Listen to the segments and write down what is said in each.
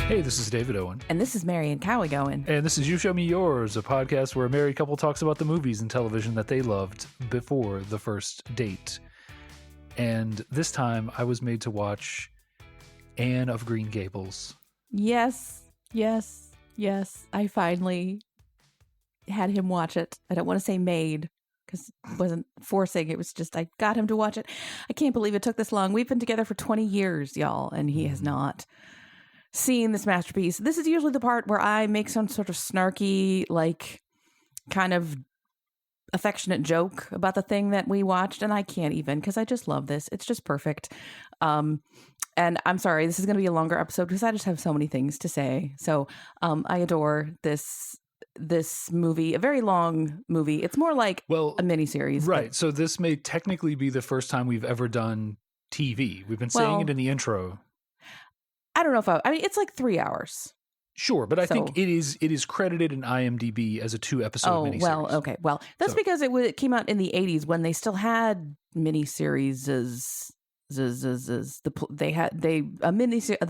Hey, this is David Owen. And this is Marian Cowigowen. And this is You Show Me Yours, a podcast where a married couple talks about the movies and television that they loved before the first date. And this time I was made to watch Anne of Green Gables. Yes. I finally had him watch it. I don't want to say made, because it wasn't forcing. It was just I got him to watch it. I can't believe it took this long. We've been together for 20 years, y'all, and he has not seen this masterpiece. This is usually the part where I make some sort of snarky, like, kind of affectionate joke about the thing that we watched, and I can't even, because I just love this. It's just perfect. And I'm sorry, this is going to be a longer episode because I just have so many things to say. So I adore this movie, a very long movie. It's more like a miniseries. Right. So this may technically be the first time we've ever done TV. We've been saying it in the intro. I don't know if I mean, it's like 3 hours. Sure, but I think it is credited in IMDb as a 2-episode miniseries. Well, okay. Well, that's because it came out in the 80s when they still had miniseries. The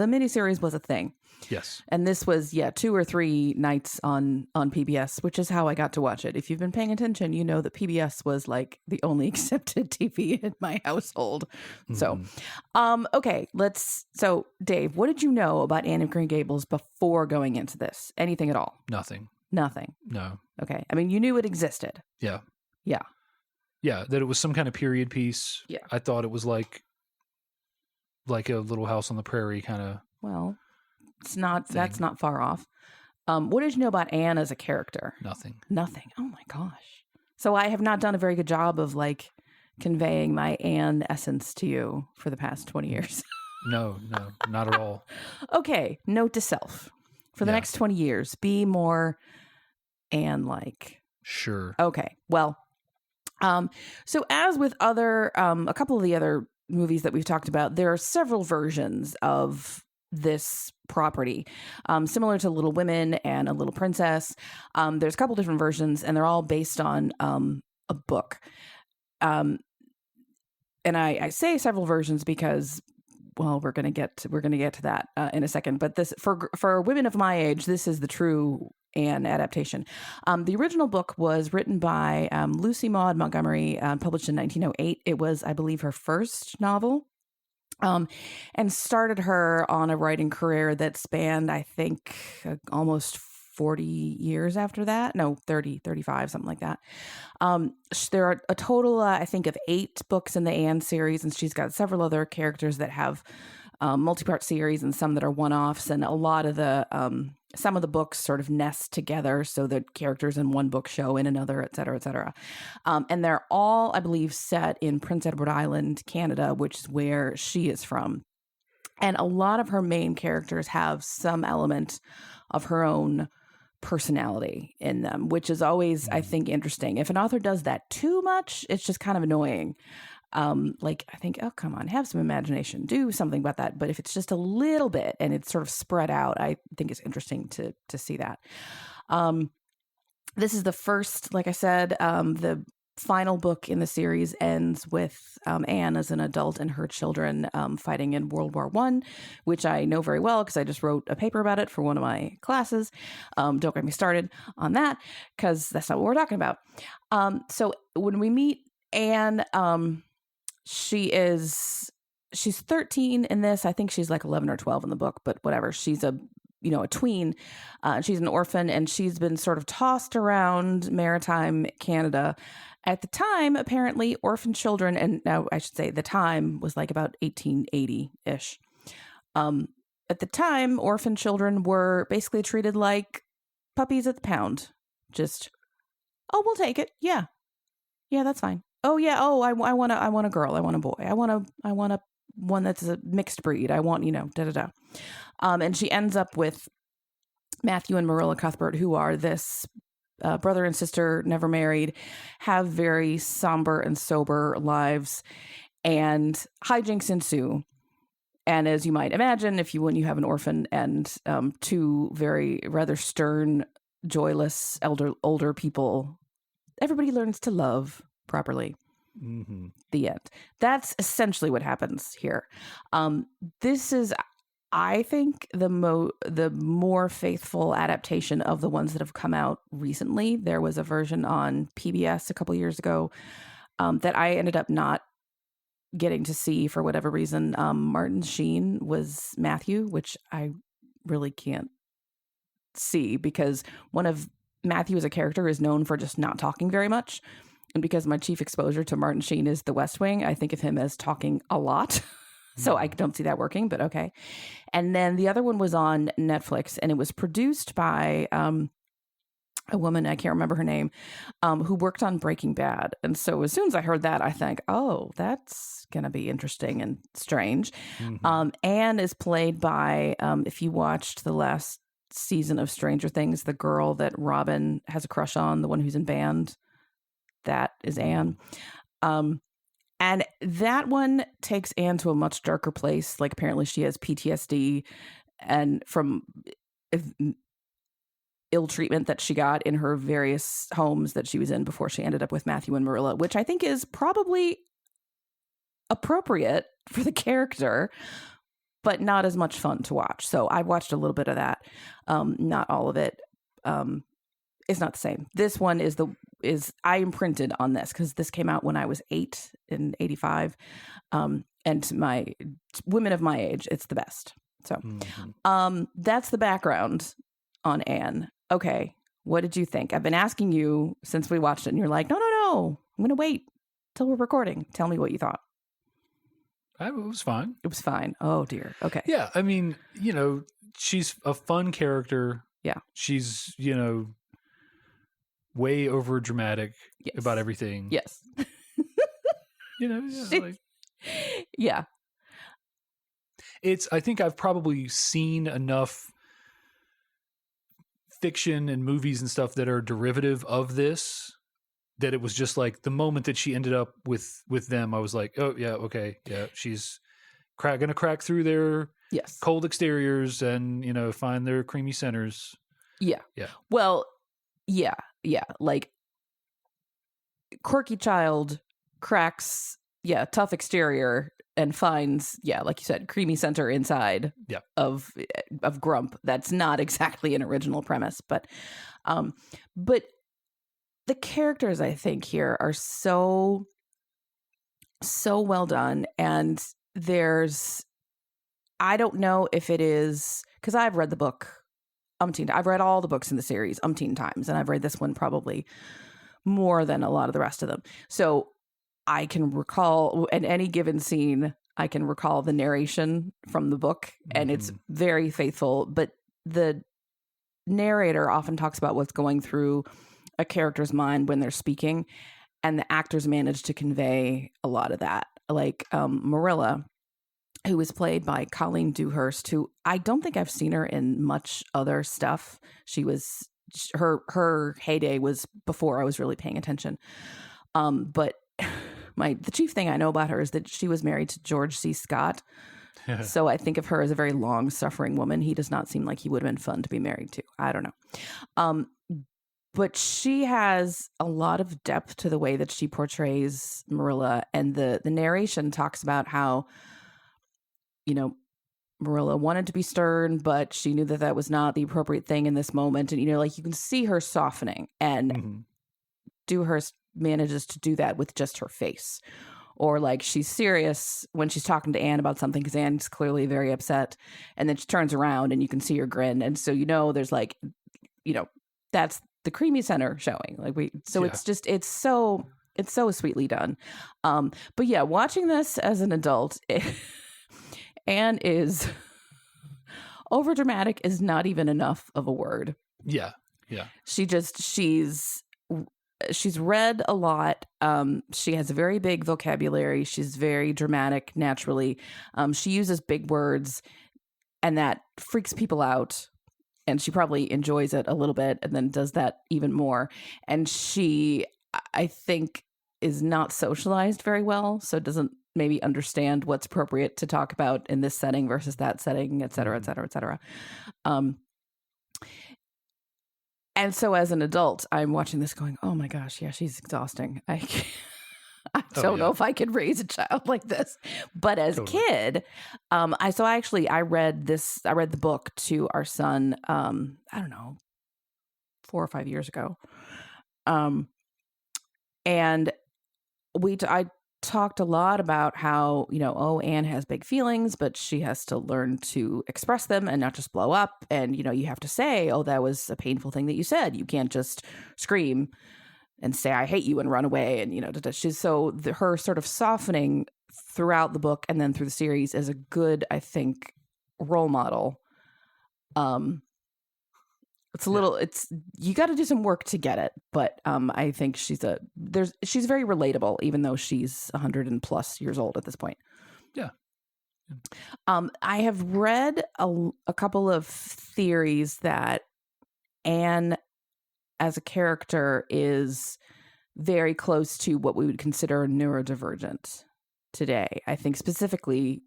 miniseries was a thing. Yes. And this was 2 or 3 nights on PBS, which is how I got to watch it. If you've been paying attention, you know that PBS was like the only accepted TV in my household. Mm-hmm. So, okay, so Dave, what did you know about Anne of Green Gables before going into this? Anything at all? Nothing. No. Okay. I mean, you knew it existed. Yeah. Yeah. Yeah, that it was some kind of period piece. Yeah. I thought it was like a Little House on the Prairie kind of. Well, it's not. Thing. That's not far off. What did you know about Anne as a character? Nothing. Oh my gosh! So I have not done a very good job of like conveying my Anne essence to you for the past 20 years. No, not at all. Okay, note to self: for the next 20 years, be more Anne-like. Sure. Okay. Well, so as with a couple of the other movies that we've talked about, there are several versions of this property, similar to Little Women and A Little Princess. There's a couple different versions, and they're all based on a book. And I say several versions because, well, we're going to get to that in a second. But this for women of my age, this is the true Anne adaptation. The original book was written by Lucy Maud Montgomery, published in 1908. It was, I believe, her first novel, and started her on a writing career that spanned, I think, almost 40 years after that. No, 30, 35, something like that. There are a total, I think, of 8 books in the Anne series, and she's got several other characters that have multi-part series and some that are one-offs, and a lot of some of the books sort of nest together so that characters in one book show in another, et cetera, et cetera. And they're all, I believe, set in Prince Edward Island, Canada, which is where she is from. And a lot of her main characters have some element of her own personality in them, which is always, I think, interesting. If an author does that too much, it's just kind of annoying. I think, oh, come on, have some imagination, do something about that. But if it's just a little bit and it's sort of spread out, I think it's interesting to see that. This is the first, like I said, the final book in the series ends with Anne as an adult and her children fighting in World War I, which I know very well because I just wrote a paper about it for one of my classes. Don't get me started on that because that's not what we're talking about. So when we meet Anne, she's 13 in this. I think she's like 11 or 12 in the book, but whatever. She's a tween. She's an orphan, and she's been sort of tossed around maritime Canada. At the time, apparently, orphan children, and now I should say the time was like about 1880-ish. At the time, orphan children were basically treated like puppies at the pound. Just, oh, we'll take it. Yeah, that's fine. Oh yeah. Oh, I want a girl. I want a boy. I want a one that's a mixed breed. I want, da da da. And she ends up with Matthew and Marilla Cuthbert, who are this brother and sister, never married, have very somber and sober lives, and hijinks ensue. And as you might imagine, when you have an orphan and 2 very rather stern, joyless older people, everybody learns to love properly. Mm-hmm. The end. That's essentially what happens here. This is, I think the more faithful adaptation of the ones that have come out recently, there was a version on PBS a couple years ago that I ended up not getting to see for whatever reason. Martin Sheen was Matthew, which I really can't see because one of Matthew as a character is known for just not talking very much. And because my chief exposure to Martin Sheen is The West Wing, I think of him as talking a lot. So I don't see that working, but okay. And then the other one was on Netflix, and it was produced by a woman, I can't remember her name, who worked on Breaking Bad. And so as soon as I heard that, I think, oh, that's going to be interesting and strange. Anne is played by, if you watched the last season of Stranger Things, the girl that Robin has a crush on, the one who's in band, that is Anne. And that one takes Anne to a much darker place. Like apparently she has PTSD and from ill treatment that she got in her various homes that she was in before she ended up with Matthew and Marilla, which I think is probably appropriate for the character, but not as much fun to watch. So I watched a little bit of that. Not all of it. It's not the same. This one is I imprinted on this because this came out when I was 8 in 85. And my women of my age, it's the best. So that's the background on Anne. Okay. What did you think? I've been asking you since we watched it and you're like, no, I'm going to wait till we're recording. Tell me what you thought. It was fine. It was fine. Oh dear. Okay. Yeah. I mean, she's a fun character. Yeah. She's, way over dramatic about everything. Yes. Yeah. I think I've probably seen enough fiction and movies and stuff that are derivative of this that it was just like the moment that she ended up with them, I was like, oh yeah, okay. Yeah. She's gonna crack through their cold exteriors and, find their creamy centers. Yeah. Yeah. Well, yeah. Like quirky child cracks, tough exterior and finds, like you said, creamy center inside of Grump. That's not exactly an original premise, but the characters I think here are so well done. And I don't know if it is because I've read the book I've read all the books in the series umpteen times, and I've read this one probably more than a lot of the rest of them. So I can recall in any given scene, I can recall the narration from the book, and it's very faithful. But the narrator often talks about what's going through a character's mind when they're speaking, and the actors manage to convey a lot of that. Like Marilla, who was played by Colleen Dewhurst, who I don't think I've seen her in much other stuff. Her heyday was before I was really paying attention. But the chief thing I know about her is that she was married to George C. Scott. So I think of her as a very long-suffering woman. He does not seem like he would have been fun to be married to. I don't know. But she has a lot of depth to the way that she portrays Marilla. And the narration talks about how Marilla wanted to be stern, but she knew that was not the appropriate thing in this moment. And, you can see her softening, and Dewhurst manages to do that with just her face. Or she's serious when she's talking to Anne about something because Anne's clearly very upset. And then she turns around and you can see her grin. And so, there's that's the creamy center showing. It's so sweetly done. But yeah, watching this as an adult, Anne is overdramatic is not even enough of a word. Yeah. She's read a lot. She has a very big vocabulary. She's very dramatic naturally. She uses big words, and that freaks people out. And she probably enjoys it a little bit and then does that even more. And she, I think, is not socialized very well, so doesn't maybe understand what's appropriate to talk about in this setting versus that setting, et cetera, et cetera, et cetera. And so as an adult, I'm watching this going, oh my gosh, yeah, she's exhausting. I don't know if I could raise a child like this. But as a kid, I read the book to our son, I don't know, 4 or 5 years ago. And I talked a lot about how, Anne has big feelings, but she has to learn to express them and not just blow up. And, you have to say, oh, that was a painful thing that you said. You can't just scream and say, I hate you and run away. And, she's her sort of softening throughout the book and then through the series is a good, I think, role model. It's a little, you got to do some work to get it, but I think she's very relatable, even though she's 100 and plus years old at this point. Yeah. I have read a couple of theories that Anne as a character is very close to what we would consider neurodivergent today. I think specifically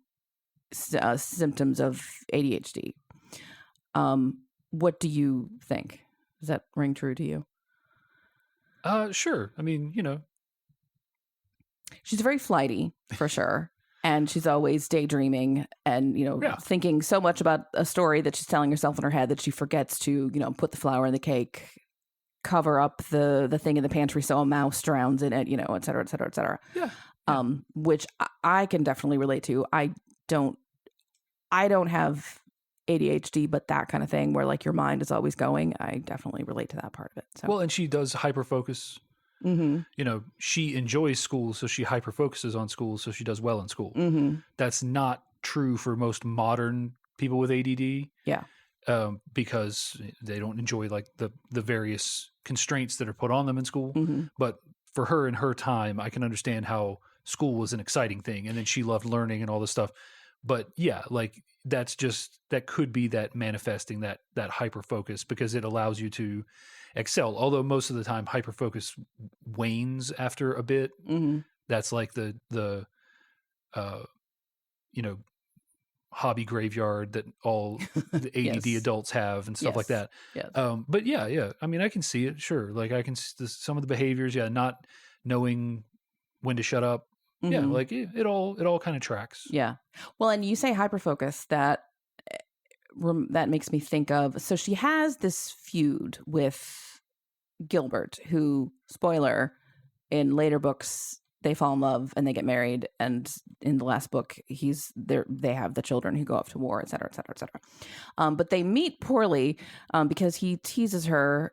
symptoms of ADHD. What do you think? Does that ring true to you? Sure. I mean, she's very flighty for sure. And she's always daydreaming and, thinking so much about a story that she's telling herself in her head that she forgets to, put the flour in the cake, cover up the thing in the pantry so a mouse drowns in it, et cetera, et cetera, et cetera. Yeah. Which I can definitely relate to. I don't have ADHD, but that kind of thing where like your mind is always going, I definitely relate to that part of it. So. Well, and she does hyperfocus. Mm-hmm. She enjoys school, so she hyperfocuses on school, so she does well in school. Mm-hmm. That's not true for most modern people with ADD. Yeah. Because they don't enjoy like the various constraints that are put on them in school. Mm-hmm. But for her in her time, I can understand how school was an exciting thing, and then she loved learning and all this stuff. But yeah, like that could be that manifesting that hyper focus because it allows you to excel. Although most of the time hyper focus wanes after a bit. Mm-hmm. That's like the hobby graveyard that all the ADD yes. adults have and stuff like that. Yes. But yeah. I mean, I can see it. Sure. Like I can some of the behaviors. Yeah. Not knowing when to shut up. Mm-hmm. Yeah, like it all kind of tracks. Yeah. Well, and you say hyperfocus, that makes me think of, so she has this feud with Gilbert, who, spoiler, in later books, they fall in love and they get married. And in the last book, they have the children who go off to war, et cetera, et cetera, et cetera. But they meet poorly because he teases her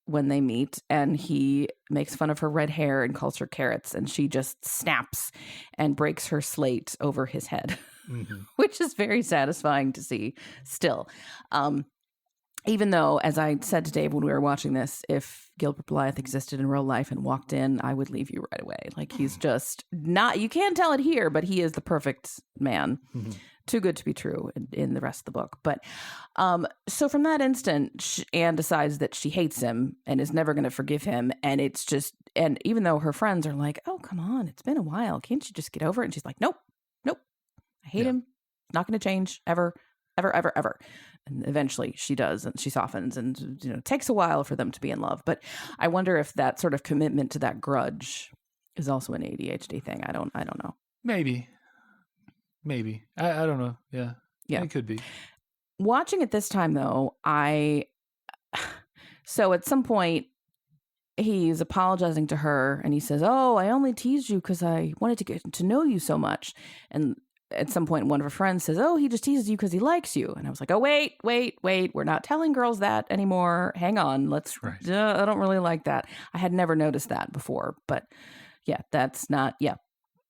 when they meet and he makes fun of her red hair and calls her carrots, and she just snaps and breaks her slate over his head, mm-hmm. which is very satisfying to see still. Even though, as I said to Dave when we were watching this, if Gilbert Blythe existed in real life and walked in, I would leave you right away. Like he's just not, you can't tell it here, but he is the perfect man. Mm-hmm. Too good to be true in the rest of the book. But so from that instant, Anne decides that she hates him and is never going to forgive him. And it's just, and even though her friends are like, oh, come on, it's been a while. Can't you just get over it? And she's like, nope. I hate him. Not going to change ever. And eventually she does, and she softens, and it takes a while for them to be in love. But I wonder if that sort of commitment to that grudge is also an ADHD thing. I don't know. Maybe. I don't know. Yeah. It could be. Watching it this time, though, so at some point, he's apologizing to her, and he says, oh, I only teased you because I wanted to get to know you so much. And at some point, one of her friends says, oh, he just teases you because he likes you. And I was like, oh, wait. We're not telling girls that anymore. Hang on. Right. I don't really like that. I had never noticed that before. But yeah, that's not,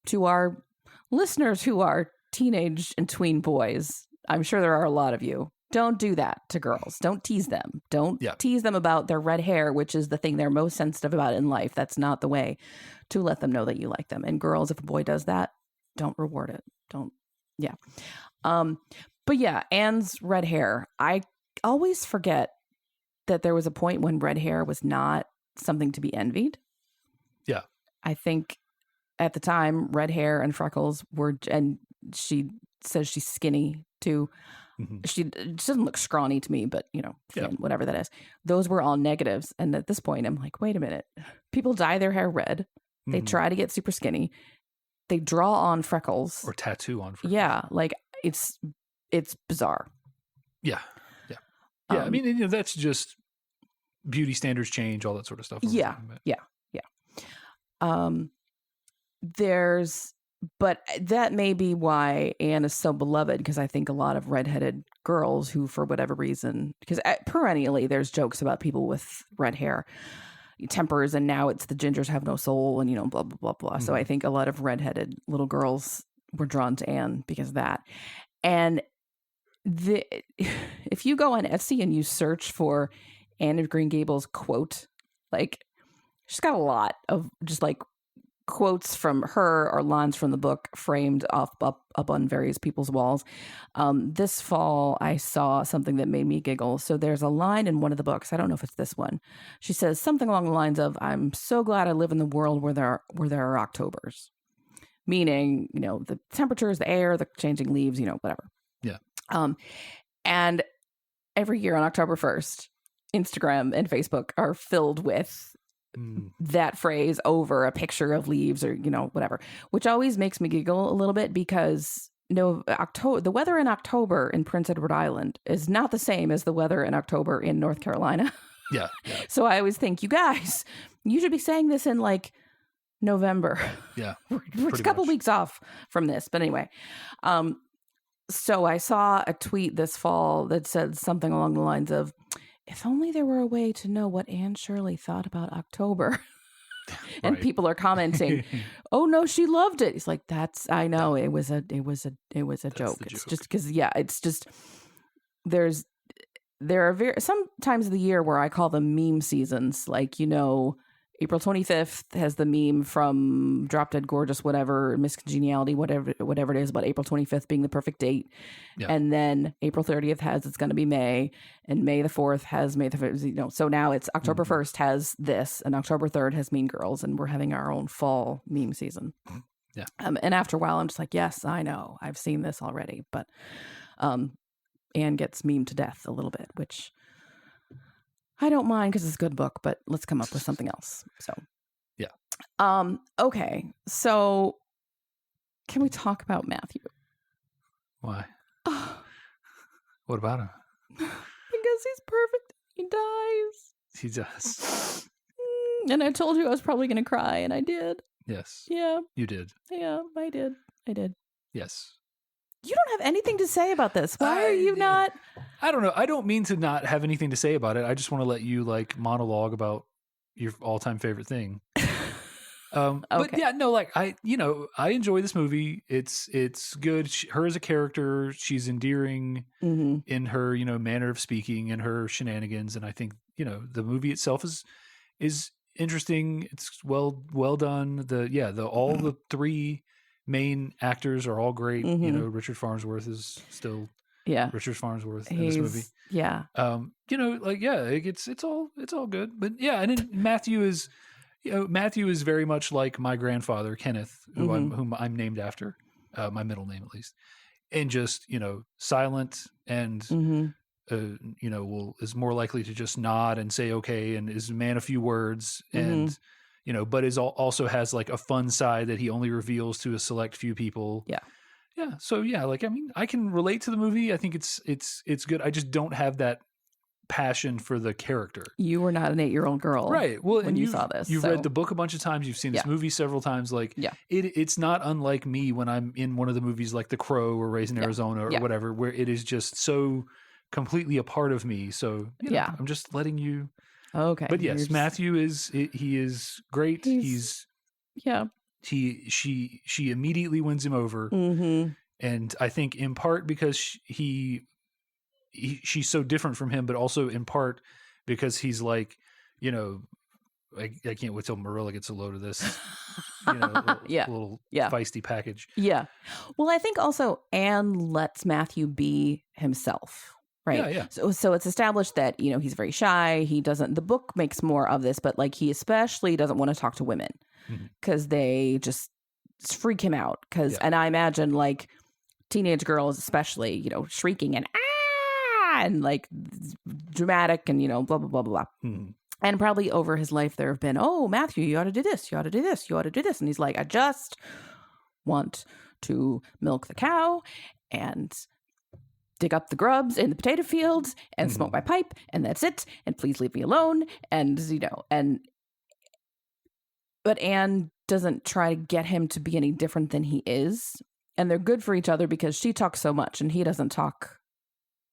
to our listeners who are teenage and tween boys, I'm sure there are a lot of you. Don't do that to girls. Don't tease them. Don't tease them about their red hair, which is the thing they're most sensitive about in life. That's not the way to let them know that you like them. And girls, if a boy does that, don't reward it. Don't. Yeah. But yeah, Anne's red hair. I always forget that there was a point when red hair was not something to be envied. Yeah. I think at the time, red hair and freckles were, and she says she's skinny too. Mm-hmm. She doesn't look scrawny to me, but thin, whatever that is. Those were all negatives. And at this point, I'm like, wait a minute. People dye their hair red. They try to get super skinny. They draw on freckles. Or tattoo on freckles. Yeah. Like it's bizarre. Yeah. Yeah. Yeah. I mean, that's just beauty standards change, all that sort of stuff. Yeah. But that may be why Anne is so beloved, because I think a lot of redheaded girls who, for whatever reason, because perennially there's jokes about people with red hair tempers, and now it's the gingers have no soul, and blah blah blah blah. So I think a lot of redheaded little girls were drawn to Anne because of that. And if you go on Etsy and you search for Anne of Green Gables quote, like she's got a lot of just like quotes from her or lines from the book framed up on various people's walls. This fall, I saw something that made me giggle. So there's a line in one of the books. I don't know if it's this one. She says something along the lines of, "I'm so glad I live in the world where there are Octobers," meaning the temperatures, the air, the changing leaves, whatever. Yeah. And every year on October 1st, Instagram and Facebook are filled with that phrase over a picture of leaves or whatever, which always makes me giggle a little bit, because the weather in October in Prince Edward Island is not the same as the weather in October in North Carolina. Yeah. So I always think, you guys, you should be saying this in like November. Yeah. We're a couple weeks off from this, but anyway. So I saw a tweet this fall that said something along the lines of, "If only there were a way to know what Anne Shirley thought about October." And Right. people are commenting, "Oh no, she loved it." It's like, I know it was a joke. It's just because, it's just there are some times of the year where I call them meme seasons. Like, April 25th has the meme from Drop Dead Gorgeous, whatever, Miss Congeniality, whatever it is, about April 25th being the perfect date. Yeah. And then April 30th has It's Going to Be May, and May the 4th has May the 5th. So now it's October 1st has this, and October 3rd has Mean Girls, and we're having our own fall meme season. Yeah. And after a while, I'm just like, yes, I know, I've seen this already. But Anne gets memed to death a little bit, which I don't mind because it's a good book, but let's come up with something else. So, yeah. Okay. So, can we talk about Matthew? Why? What about him? Because he's perfect. He dies. He does. And I told you I was probably going to cry, and I did. Yes. Yeah. You did. Yeah, I did. Yes. You don't have anything to say about this. Why are you not? I don't know. I don't mean to not have anything to say about it. I just want to let you monologue about your all-time favorite thing. Okay. But yeah, no, I enjoy this movie. It's good. Her as a character, she's endearing in her, manner of speaking and her shenanigans. And I think, the movie itself is interesting. It's well done. All the three main actors are all great. Richard Farnsworth is still Richard Farnsworth in this movie. Yeah. It's all good. But yeah, and then Matthew is very much like my grandfather Kenneth, whom I'm named after, my middle name at least, and just silent and is more likely to just nod and say okay, and is a man of few words, and but also has like a fun side that he only reveals to a select few people. Yeah. Yeah. So yeah, I can relate to the movie. I think it's good. I just don't have that passion for the character. You were not an 8-year-old girl. Right. Well, when you saw this. You've read the book a bunch of times. You've seen this movie several times. It's not unlike me when I'm in one of the movies like The Crow or Raised in Arizona or whatever, where it is just so completely a part of me. So I'm just letting you. Okay. But yes, Matthew he is great. She immediately wins him over. And I think in part because she's so different from him, but also in part because he's like, I can't wait till Marilla gets a load of this, little feisty package. Yeah. Well, I think also Anne lets Matthew be himself. Right. Yeah. So it's established that, he's very shy. The book makes more of this, but he especially doesn't want to talk to women because they just freak him out. And I imagine teenage girls, especially, shrieking and dramatic and, blah, blah, blah, blah, blah. And probably over his life, there have been, oh, Matthew, you ought to do this, you ought to do this, you ought to do this. And he's like, I just want to milk the cow and dig up the grubs in the potato fields and smoke my pipe, and that's it. And please leave me alone. And, but Anne doesn't try to get him to be any different than he is. And they're good for each other because she talks so much and he doesn't talk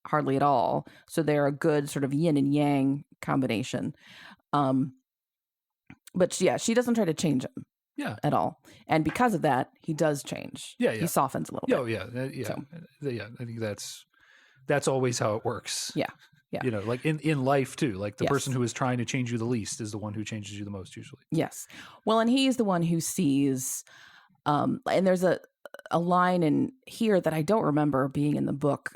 hardly at all. So they're a good sort of yin and yang combination. But yeah, she doesn't try to change him. Yeah. At all. And because of that, he does change. Yeah. He softens a little bit. Oh, yeah. Yeah. I think that's always how it works. Yeah. Yeah. Like in life too, like the person who is trying to change you the least is the one who changes you the most usually. Yes. Well, and he's the one who sees, and there's a line in here that I don't remember being in the book.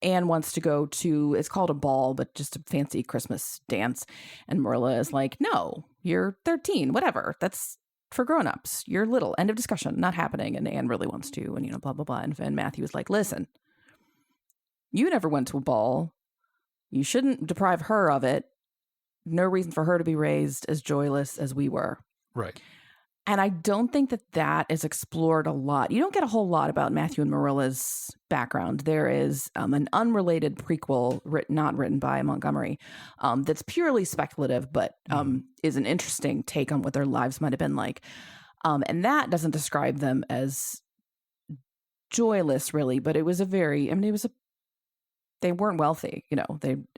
Anne wants to go to, it's called a ball, but just a fancy Christmas dance. And Marilla is like, no, you're 13, whatever. That's for grown-ups. You're little. End of discussion. Not happening. And Anne really wants to, and blah, blah, blah. And Matthew is like, listen, you never went to a ball. You shouldn't deprive her of it. No reason for her to be raised as joyless as we were. Right. And I don't think that is explored a lot. You don't get a whole lot about Matthew and Marilla's background. There is an unrelated prequel not written by Montgomery that's purely speculative, but is an interesting take on what their lives might have been like. And that doesn't describe them as joyless, really, but it was they weren't wealthy,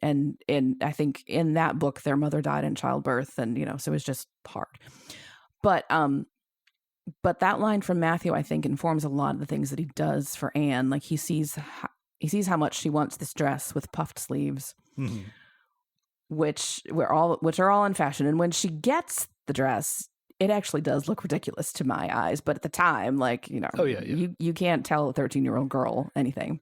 and I think in that book, their mother died in childbirth, and, so it was just hard. But that line from Matthew, I think, informs a lot of the things that he does for Anne. Like he sees how much she wants this dress with puffed sleeves, which are all in fashion. And when she gets the dress, it actually does look ridiculous to my eyes. But at the time, you can't tell a 13-year-old girl anything.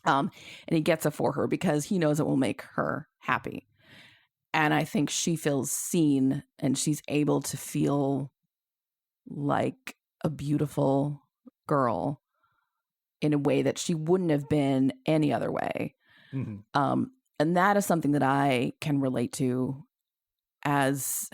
And he gets it for her because he knows it will make her happy. And I think she feels seen and she's able to feel like a beautiful girl in a way that she wouldn't have been any other way. And that is something that I can relate to as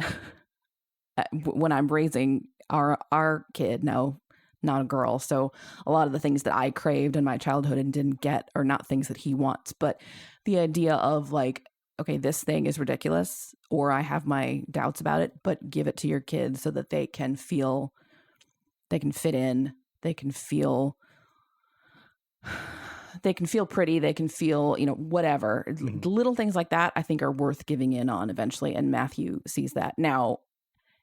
when I'm raising our kid, now not a girl. So a lot of the things that I craved in my childhood and didn't get are not things that he wants. But the idea of like, okay, this thing is ridiculous, or I have my doubts about it, but give it to your kids so that they can feel, they can fit in, they can feel pretty, they can feel, whatever. Little things like that, I think, are worth giving in on eventually. And Matthew sees that. Now,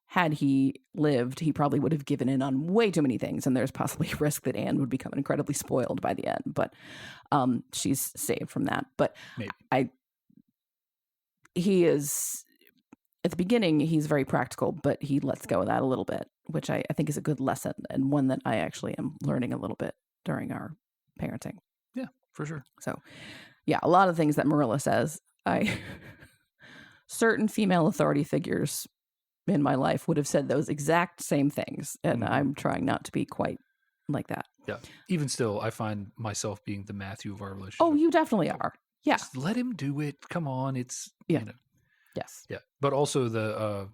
had he lived, he probably would have given in on way too many things. And there's possibly a risk that Anne would become incredibly spoiled by the end. But she's saved from that. But maybe. He is, at the beginning, he's very practical, but he lets go of that a little bit, which I think is a good lesson, and one that I actually am learning a little bit during our parenting. Yeah, for sure. So, yeah, a lot of things that Marilla says, certain female authority figures in my life would have said those exact same things, and I'm trying not to be quite like that. Yeah. Even still, I find myself being the Matthew of our relationship. Oh, you definitely are. Yeah. Just let him do it. Come on. It's, Yes. Yeah. But also the,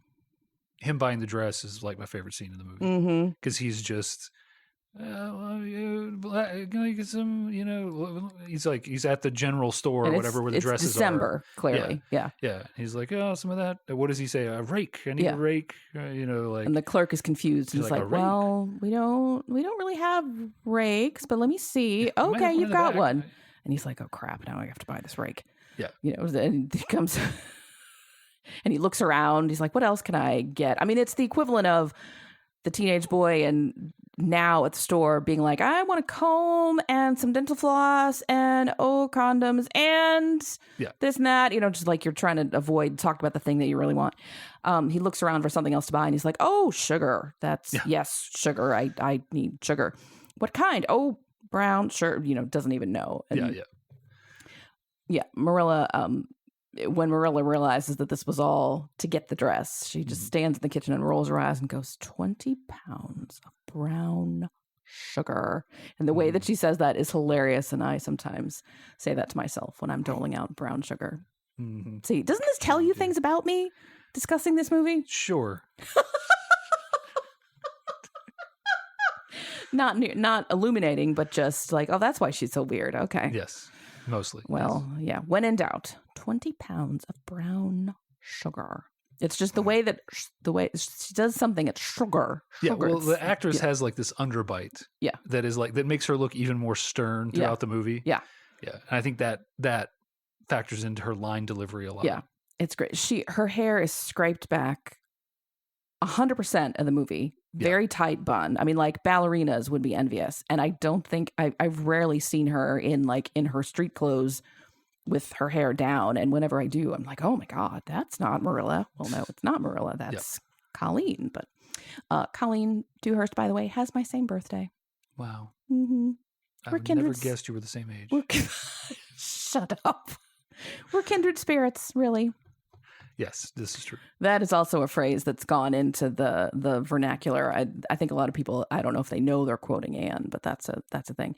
him buying the dress is like my favorite scene in the movie. Because he's just, can I get some, he's at the general store or whatever where the dresses December, are. Clearly. Yeah. Yeah. He's like, oh, some of that. What does he say? A rake. I need a rake. And the clerk is confused. He's like, well, we don't really have rakes, but let me see. Okay, you've got one. And he's like, oh, crap, now I have to buy this rake. Yeah. And he comes and he looks around. He's like, what else can I get? I mean, it's the equivalent of the teenage boy and now at the store being like, I want a comb and some dental floss and, condoms and this and that. Just like you're trying to avoid talking about the thing that you really want. He looks around for something else to buy and he's like, oh, sugar. Yes, sugar. I need sugar. What kind? Oh, brown, sure, doesn't even know. And Marilla, when Marilla realizes that this was all to get the dress, she just stands in the kitchen and rolls her eyes and goes, 20 pounds of brown sugar. And the way that she says that is hilarious, and I sometimes say that to myself when I'm doling out brown sugar. Mm-hmm. See, doesn't this tell you things about me discussing this movie? Sure. Not illuminating, but just like, oh, that's why she's so weird. Okay. Yes. Mostly. Well, yes. yeah. When in doubt, 20 pounds of brown sugar. It's just the way she does something. It's sugar. Yeah. Well, It's, the actress has like this underbite. Yeah. That is like, that makes her look even more stern throughout the movie. Yeah. Yeah. And I think that factors into her line delivery a lot. Yeah. It's great. Her hair is scraped back 100% of the movie. Very tight bun. I mean, like ballerinas would be envious. And I don't think I've rarely seen her in her street clothes with her hair down. And whenever I do, I'm like, oh my God, that's not Marilla. Well, no, it's not Marilla. That's Colleen. But Colleen Dewhurst, by the way, has my same birthday. Wow. Mm-hmm. I would never guessed you were the same age. Shut up. We're kindred spirits, really. Yes, this is true. That is also a phrase that's gone into the vernacular. I think a lot of people, I don't know if they know they're quoting Anne, but that's a thing.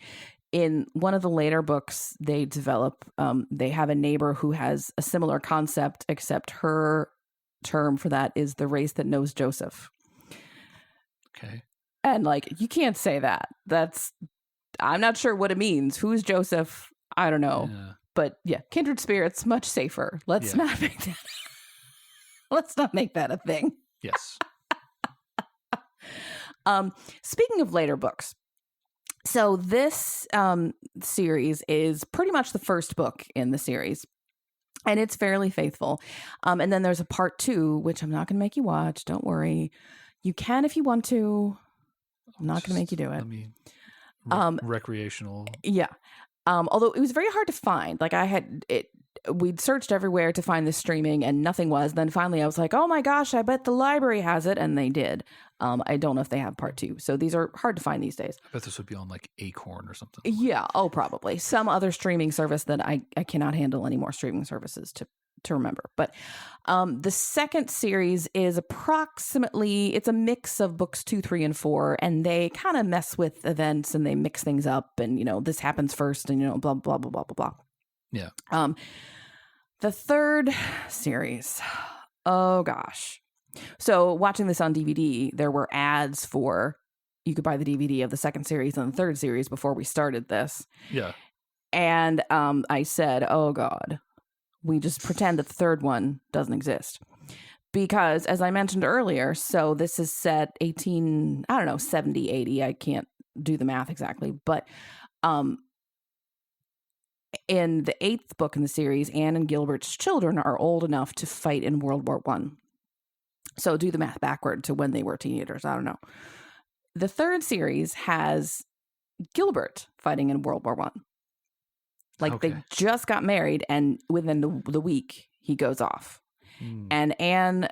In one of the later books, they develop, they have a neighbor who has a similar concept, except her term for that is the race that knows Joseph. Okay. And like, you can't say that. I'm not sure what it means. Who's Joseph? I don't know. Yeah. But yeah, kindred spirits, much safer. Let's not make that. Let's not make that a thing. Yes. Speaking of later books, so this series is pretty much the first book in the series, and it's fairly faithful. And then there's a part 2, which I'm not going to make you watch. Don't worry. You can if you want to. I'm not going to make you do it. I mean, recreational. Yeah. Although it was very hard to find. Like we'd searched everywhere to find this streaming and nothing was. Then finally I was like, oh my gosh, I bet the library has it. And they did. I don't know if they have part 2. So these are hard to find these days. I bet this would be on like Acorn or something. Yeah. Oh, probably some other streaming service that I cannot handle any more streaming services to remember. But the second series is it's a mix of books 2, 3, and 4, and they kind of mess with events and they mix things up, and this happens first, and blah blah blah blah blah blah. Yeah. The third series, oh gosh. So watching this on DVD, there were ads for you could buy the DVD of the second series and the third series before we started this. Yeah. And I said, oh God, we just pretend that the third one doesn't exist. Because as I mentioned earlier, so this is set 70, 80. I can't do the math exactly. But in the 8th book in the series, Anne and Gilbert's children are old enough to fight in World War I. So do the math backward to when they were teenagers. I don't know. The third series has Gilbert fighting in World War I. Like they just got married, and within the week he goes off, and Anne,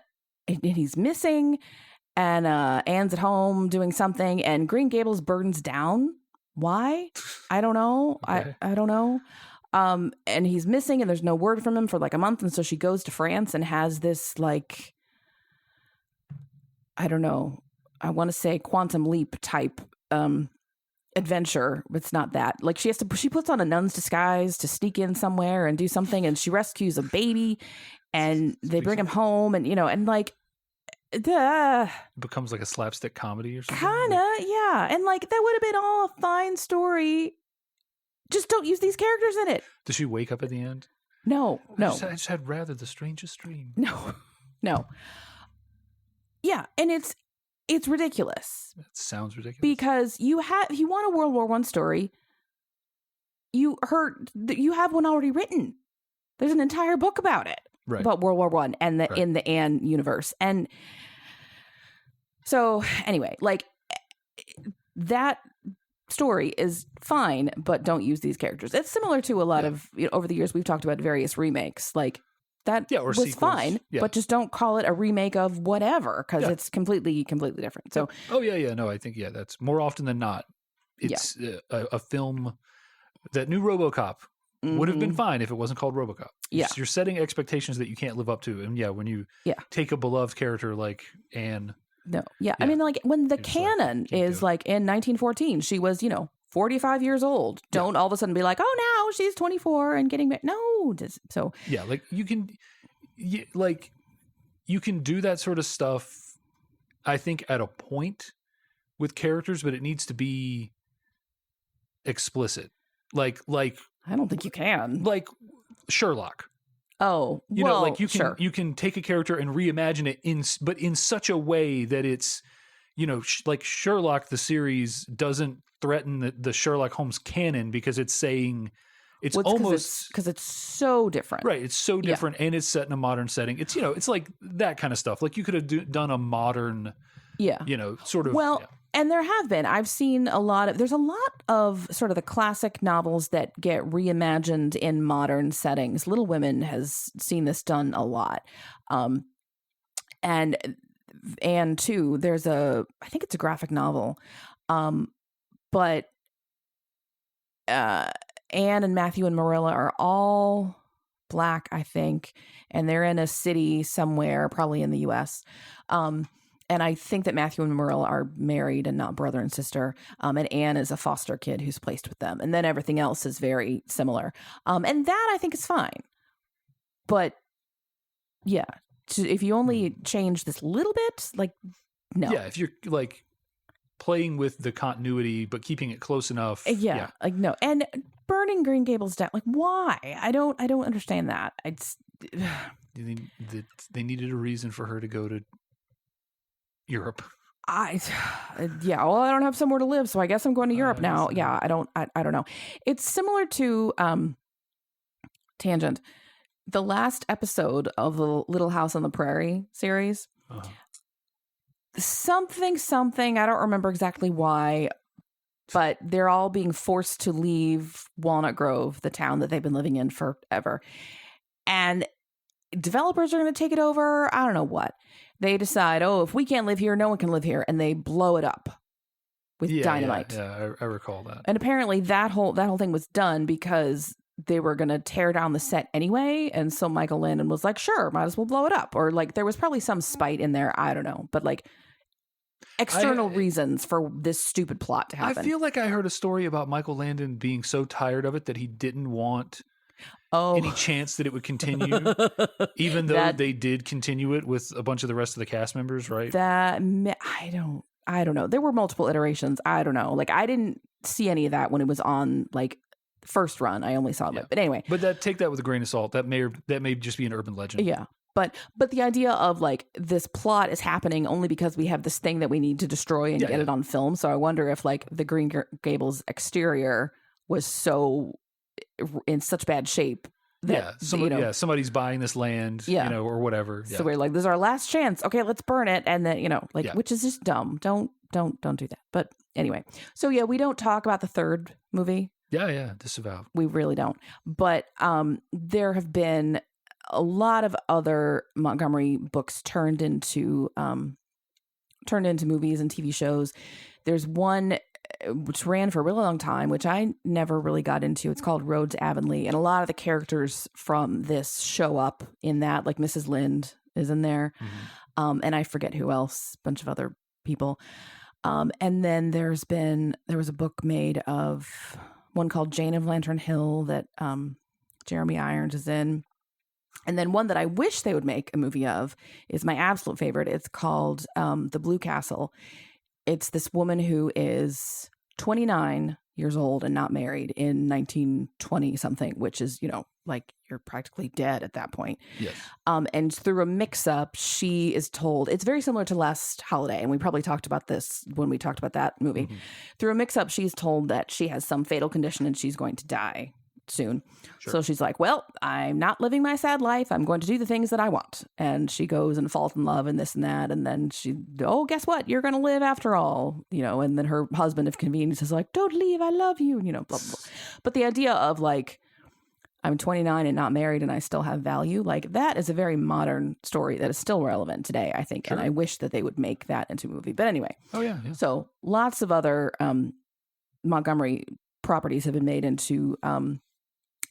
he's missing, and Anne's at home doing something, and Green Gables burns down. Why? I don't know. Okay. I don't know. And he's missing, and there's no word from him for like a month, and so she goes to France and has this like, I don't know. I want to say Quantum Leap type adventure, but it's not that. Like she puts on a nun's disguise to sneak in somewhere and do something, and she rescues a baby, and they bring him home, and and like it becomes like a slapstick comedy or something. Kinda, yeah. And like that would have been all a fine story. Just don't use these characters in it. Does she wake up at the end? No. I just had rather the strangest dream. No. Yeah, and it's ridiculous. That sounds ridiculous. Because you want a World War I story, you have one already written. There's an entire book about it. Right. About World War I and in the Anne universe. And so anyway, like that story is fine, but don't use these characters. It's similar to a lot of over the years we've talked about various remakes. Like that was sequels. Fine, but just don't call it a remake of whatever, because it's completely different. So no, I think that's more often than not. It's a film that new RoboCop would have been fine if it wasn't called RoboCop. Yeah, you're setting expectations that you can't live up to, and when you take a beloved character like Anne. No, I mean, like when the canon is like in 1914, she was 45 years old. Don't all of a sudden be like, oh, now she's 24 and getting married. No. So yeah, like you can do that sort of stuff, I think, at a point with characters, but it needs to be explicit. Like I don't think you can. Like Sherlock. Oh, you know, like sure. you can take a character and reimagine it but in such a way that it's, you know, like Sherlock the series doesn't threaten the Sherlock Holmes canon because it's saying it's almost because it's so different. Right, it's so different and it's set in a modern setting. It's, you know, it's like that kind of stuff. Like you could have done a modern, you know, sort of. Well, and there have been. I've seen there's a lot of sort of the classic novels that get reimagined in modern settings. Little Women has seen this done a lot. And too, there's I think it's a graphic novel. But Anne and Matthew and Marilla are all Black, I think, and they're in a city somewhere, probably in the US. And I think that Matthew and Marilla are married and not brother and sister. And Anne is a foster kid who's placed with them. And then everything else is very similar. And that I think is fine. But yeah, if you only change this little bit, like, no. Yeah, if you're like playing with the continuity but keeping it close enough. Yeah. Like, no. And burning Green Gables down, like, why? I don't understand that. They needed a reason for her to go to Europe. Well, I don't have somewhere to live, so I guess I'm going to Europe now. Yeah, I don't know. It's similar to tangent. The last episode of the Little House on the Prairie series. Something, I don't remember exactly why, but they're all being forced to leave Walnut Grove, the town that they've been living in forever. And developers are going to take it over. I don't know what. They decide, if we can't live here, no one can live here. And they blow it up with dynamite. Yeah, I recall that. And apparently that whole thing was done because they were going to tear down the set anyway. And so Michael Landon was like, sure, might as well blow it up. Or like there was probably some spite in there. I don't know. But like external reasons for this stupid plot to happen. I feel like I heard a story about Michael Landon being so tired of it that he didn't want any chance that it would continue, even though they did continue it with a bunch of the rest of the cast members, right? I don't know. There were multiple iterations. I don't know. Like I didn't see any of that when it was on like first run. I only saw it. But anyway. But take that with a grain of salt. That may just be an urban legend. Yeah. But the idea of like this plot is happening only because we have this thing that we need to destroy and get it on film. So I wonder if like the Green Gables exterior was so in such bad shape that somebody's buying this land, or whatever. So we're like, this is our last chance. Okay, let's burn it, and then which is just dumb. Don't do that. But anyway, so we don't talk about the third movie. Yeah, disavow. We really don't. But there have been a lot of other Montgomery books turned into movies and TV shows. There's one which ran for a really long time, which I never really got into. It's called Rhodes Avonlea, and a lot of the characters from this show up in that. Like Mrs. Lind is in there, and I forget who else. A bunch of other people, and then there was a book made of one called Jane of Lantern Hill that Jeremy Irons is in. And then one that I wish they would make a movie of is my absolute favorite. It's called The Blue Castle. It's this woman who is 29 years old and not married in 1920 something, which is, like you're practically dead at that point. Yes. And through a mix-up, she is told, it's very similar to Last Holiday, and we probably talked about this when we talked about that movie. Mm-hmm. Through a mix-up, she's told that she has some fatal condition and she's going to die soon. Sure. So she's like, well, I'm not living my sad life. I'm going to do the things that I want. And she goes and falls in love and this and that. And then guess what? You're going to live after all, and then her husband, if convenient, is like, don't leave. I love you, blah, blah, blah. But the idea of like, I'm 29 and not married and I still have value, like that is a very modern story that is still relevant today, I think. Sure. And I wish that they would make that into a movie. But anyway. Oh, yeah. So lots of other Montgomery properties have been made into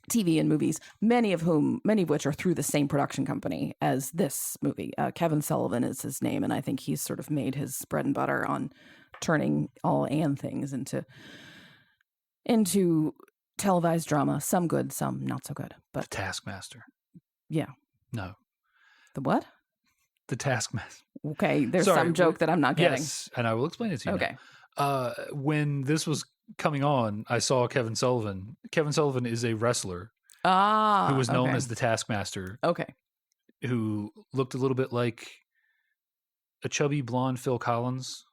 TV and movies, many of which are through the same production company as this movie. Kevin Sullivan is his name, and I think he's sort of made his bread and butter on turning all Anne things into into televised drama. Some good, some not so good. The But Taskmaster. yeah. No. The what? The Taskmaster. Okay, there's Sorry, some joke that I'm not getting. Yes, and I will explain it to you Okay. now. When this was coming on, I saw Kevin Sullivan. Kevin Sullivan is a wrestler who was known okay. as the Taskmaster, Okay. who looked a little bit like a chubby blonde Phil Collins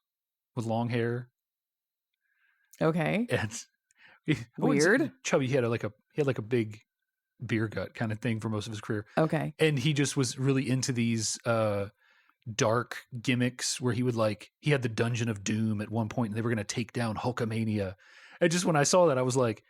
with long hair. Okay. And I wouldn't say Weird. chubby. He had like a big beer gut kind of thing for most of his career. Okay. And he just was really into these dark gimmicks where he had the Dungeon of Doom at one point, and they were going to take down Hulkamania. And just when I saw that, I was like,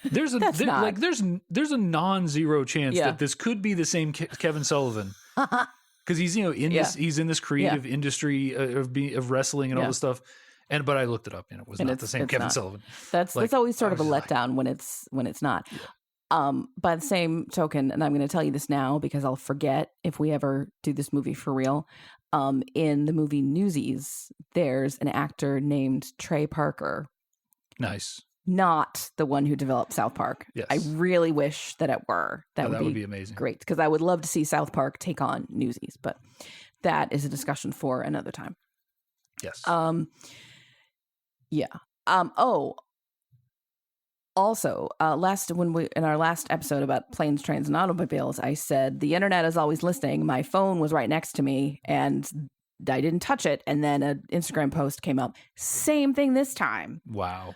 there's a there's a non-zero chance that this could be the same Kevin Sullivan, because he's he's in this creative industry of wrestling and all this stuff. But I looked it up, and it was not the same Kevin Sullivan. That's always sort of a letdown when it's not. Yeah. By the same token, and I'm going to tell you this now because I'll forget if we ever do this movie for real. In the movie Newsies, there's an actor named Trey Parker. Nice. Not the one who developed South Park. Yes. I really wish that it were. That would be amazing. Great, because I would love to see South Park take on Newsies, but that is a discussion for another time. Yes. Yeah. Also, in our last episode about planes, trains, and automobiles, I said the internet is always listening. My phone was right next to me, and I didn't touch it. And then an Instagram post came up. Same thing this time. Wow.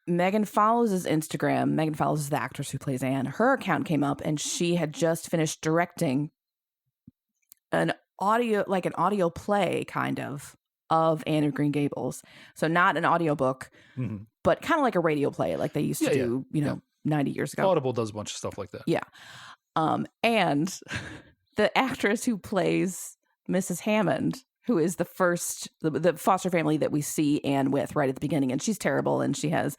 Megan Follows' Instagram. Megan Follows is the actress who plays Anne. Her account came up, and she had just finished directing an audio play kind of Anne of Green Gables. So not an audiobook, but kind of like a radio play like they used to do, 90 years ago. Audible does a bunch of stuff like that. Yeah. And the actress who plays Mrs. Hammond, who is the foster family that we see Anne with right at the beginning, and she's terrible, and she has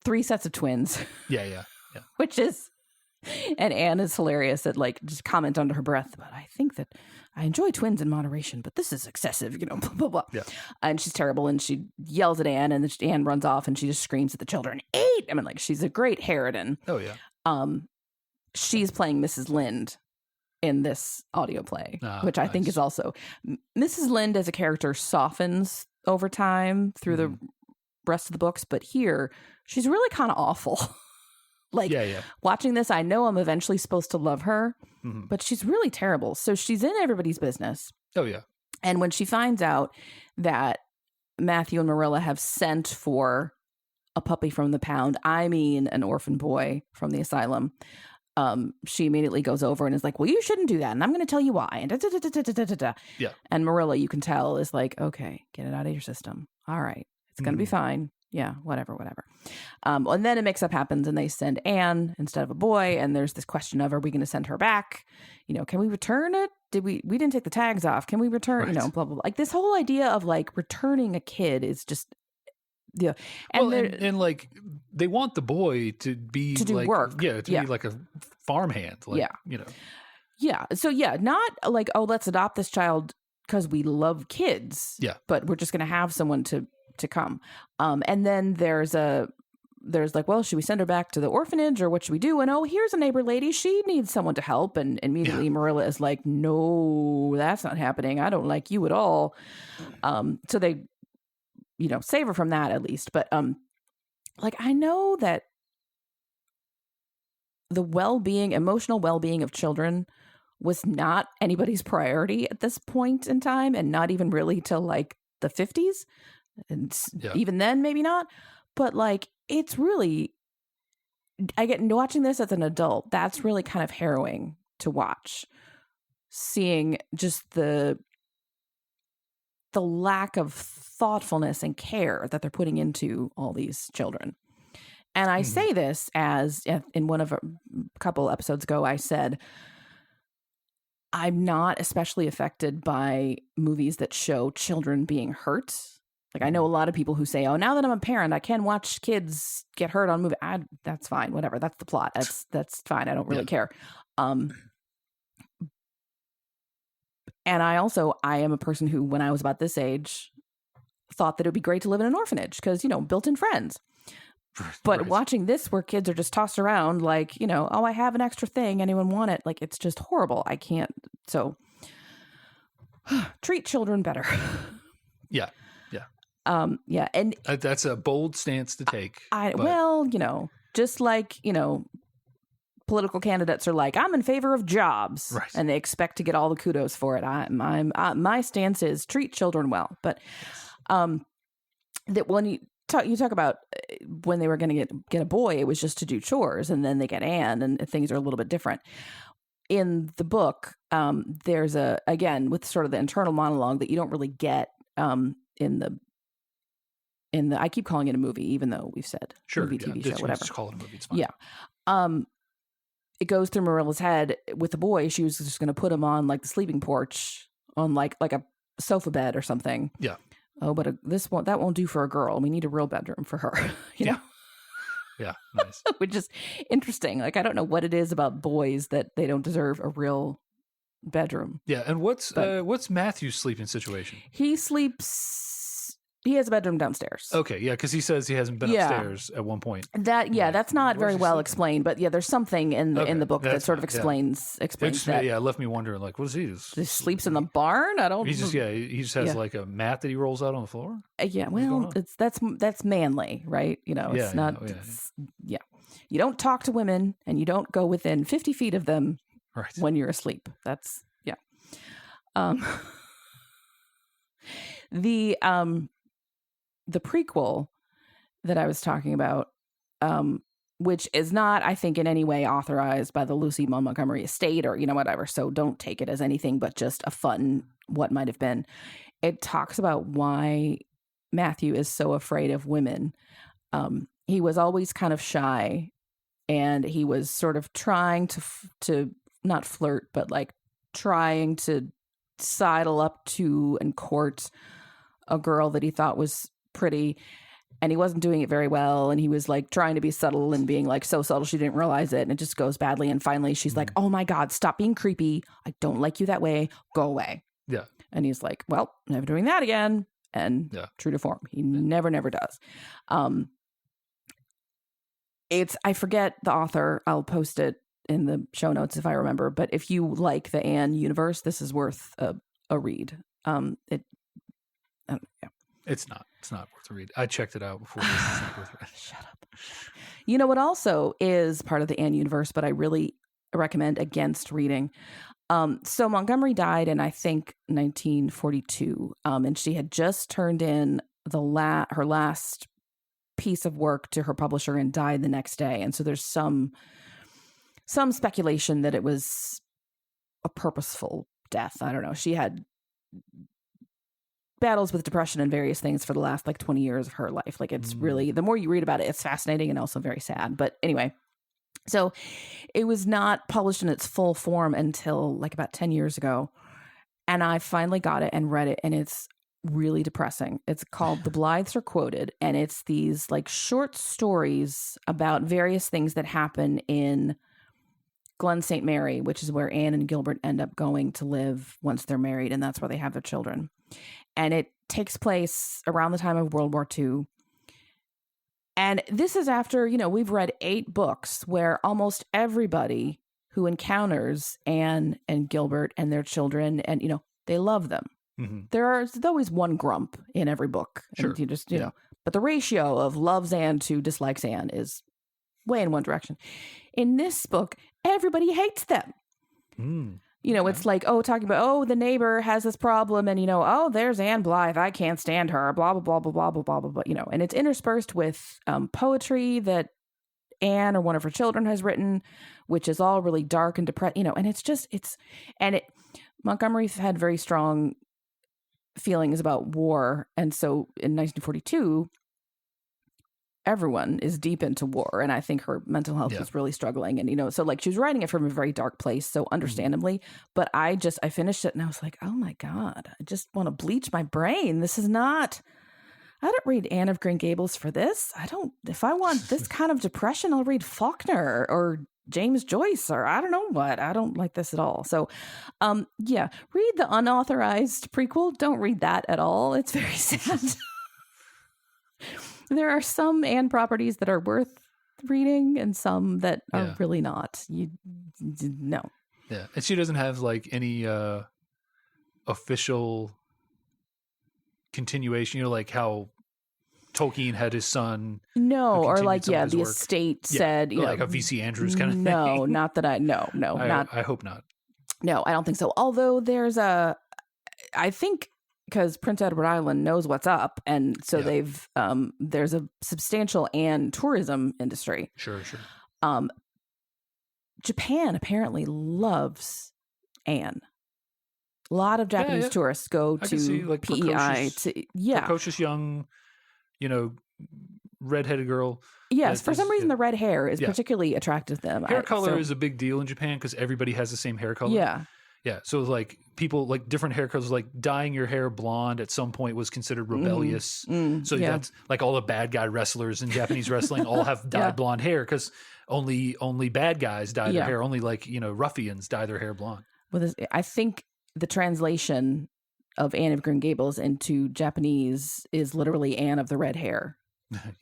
3 sets of twins. Yeah. Which is, and Anne is hilarious at just comment under her breath, but I think that I enjoy twins in moderation, but this is excessive, blah, blah, blah. Yeah. And she's terrible, and she yells at Anne, and then Anne runs off, and she just screams at the children, 8! I mean, she's a great Harridan. Oh, yeah. She's playing Mrs. Lind in this audio play, which I think is also... Mrs. Lind as a character softens over time through the rest of the books, but here, she's really kind of awful. Watching this, I know I'm eventually supposed to love her, but she's really terrible. So she's in everybody's business. Oh, yeah. And when she finds out that Matthew and Marilla have sent for a puppy from the pound, I mean an orphan boy from the asylum, she immediately goes over and is like, well, you shouldn't do that, and I'm going to tell you why. And yeah. And Marilla, you can tell, is like, okay, get it out of your system. All right. It's going to be fine. Yeah, whatever. And then a mix-up happens, and they send Anne instead of a boy, and there's this question of, are we going to send her back? Can we return it? We didn't take the tags off. Can we return, blah, blah, blah. This whole idea of, returning a kid is just, yeah. And they want the boy to be... To do work. Yeah, to be like a farmhand. Yeah. So, not let's adopt this child because we love kids. Yeah. But we're just going to have someone to come. And then there's well, should we send her back to the orphanage, or what should we do? And here's a neighbor lady, she needs someone to help. And immediately Marilla is like, no, that's not happening. I don't like you at all. So they, save her from that at least. But I know that the emotional well-being of children was not anybody's priority at this point in time, and not even really till the 50s. And even then, maybe not. But it's really, I get watching this as an adult, that's really kind of harrowing to watch. Seeing just the lack of thoughtfulness and care that they're putting into all these children. And I say this as, in one of a couple episodes ago, I said, I'm not especially affected by movies that show children being hurt. I know a lot of people who say, oh, now that I'm a parent, I can watch kids get hurt on movie. That's fine. Whatever. That's the plot. That's fine. I don't really care. And I am a person who, when I was about this age, thought that it would be great to live in an orphanage because, built-in friends. But Right. watching this where kids are just tossed around like, oh, I have an extra thing. Anyone want it? Like, it's just horrible. I can't. So treat children better. Yeah. Yeah. And That's a bold stance to take. just like, political candidates are like, I'm in favor of jobs, Right. and they expect to get all the kudos for it. My stance is treat children well. But that when you talk about when they were going to get a boy, it was just to do chores, and then they get Anne, and things are a little bit different. In the book, there's again with sort of the internal monologue that you don't really get in the I keep calling it a movie, even though we've said movie, TV show, whatever. Just call it a movie. It's fine. Yeah. It goes through Marilla's head with the boy. She was just going to put him on like the sleeping porch on like a sofa bed or something. Yeah. Oh, but that won't do for a girl. We need a real bedroom for her. you know? Yeah. Nice. Which is interesting. Like, I don't know what it is about boys that they don't deserve a real bedroom. Yeah. And what's Matthew's sleeping situation? He has a bedroom downstairs. Okay, yeah, because he says he hasn't been upstairs at one point. That's not very well explained, but yeah, there's something in the book that sort of explains that. Yeah, it left me wondering, like, what does he do? He sleeps in the barn? I don't. He just has like a mat that he rolls out on the floor. Yeah, well, that's manly, right? It's not. Yeah, you don't talk to women, and you don't go within 50 feet of them when you're asleep. That's the prequel that I was talking about, which is not, I think, in any way authorized by the Lucy Maud Montgomery estate or, whatever. So don't take it as anything but just a fun what might have been. It talks about why Matthew is so afraid of women. He was always kind of shy, and he was sort of trying to not flirt, but like trying to sidle up to and court a girl that he thought was pretty, and he wasn't doing it very well, and he was like trying to be subtle and being like so subtle she didn't realize it, and it just goes badly, and finally she's like, oh my God, stop being creepy, I don't like you that way, go away. Yeah. And he's like, well, never doing that again. And true to form, he never does. I forget the author, I'll post it in the show notes if I remember, but if you like the Anne universe, this is worth a read. It's not worth a read. I checked it out before. This is not worth a read. Shut up. You know what also is part of the Anne universe, but I really recommend against reading. So Montgomery died in, I think, 1942, and she had just turned in her last piece of work to her publisher and died the next day. And so there's some speculation that it was a purposeful death. I don't know. She had battles with depression and various things for the last 20 years of her life. Like, it's really, the more you read about it, it's fascinating and also very sad. But anyway, so it was not published in its full form until about 10 years ago. And I finally got it and read it, and it's really depressing. It's called The Blythes Are Quoted, and it's these short stories about various things that happen in Glen St. Mary, which is where Anne and Gilbert end up going to live once they're married, and that's where they have their children. And it takes place around the time of World War II. And this is after, we've read 8 books where almost everybody who encounters Anne and Gilbert and their children, and, they love them. Mm-hmm. There's always one grump in every book. Sure. And you just, know, but the ratio of loves Anne to dislikes Anne is way in one direction. In this book, everybody hates them. It's like, talking about, the neighbor has this problem, and, there's Anne Blythe, I can't stand her, blah, blah, blah, blah, blah, blah, blah, blah, blah, and it's interspersed with poetry that Anne or one of her children has written, which is all really dark and depressed, and it's just, Montgomery had very strong feelings about war, and so in 1942, everyone is deep into war, and I think her mental health was really struggling, and so she was writing it from a very dark place, so understandably, but I finished it and I was like, oh my God, I just want to bleach my brain. This is not, I don't read Anne of Green Gables for this. If I want this kind of depression, I'll read Faulkner or James Joyce, or I don't know what. I don't like this at all. So, read the unauthorized prequel. Don't read that at all. It's very sad. There are some Anne properties that are worth reading and some that are really not. No. Yeah. And she doesn't have like any official continuation, like how Tolkien had his son. No, or like, the work. Estate said, like a V.C. Andrews kind of thing. No, not that I hope not. No, I don't think so. Although I think because Prince Edward Island knows what's up. And so there's a substantial Anne tourism industry. Sure. Japan apparently loves Anne. A lot of Japanese tourists go to see, like, PEI. Precocious young, redheaded girl. Yes, for some reason the red hair is particularly attractive to them. Hair color is a big deal in Japan because everybody has the same hair color. Yeah. So like people like different hair colors, like dyeing your hair blonde at some point was considered rebellious. So that's like all the bad guy wrestlers in Japanese wrestling all have dyed blonde hair because only bad guys dye their hair. Only like, ruffians dye their hair blonde. Well, I think the translation of Anne of Green Gables into Japanese is literally Anne of the red hair.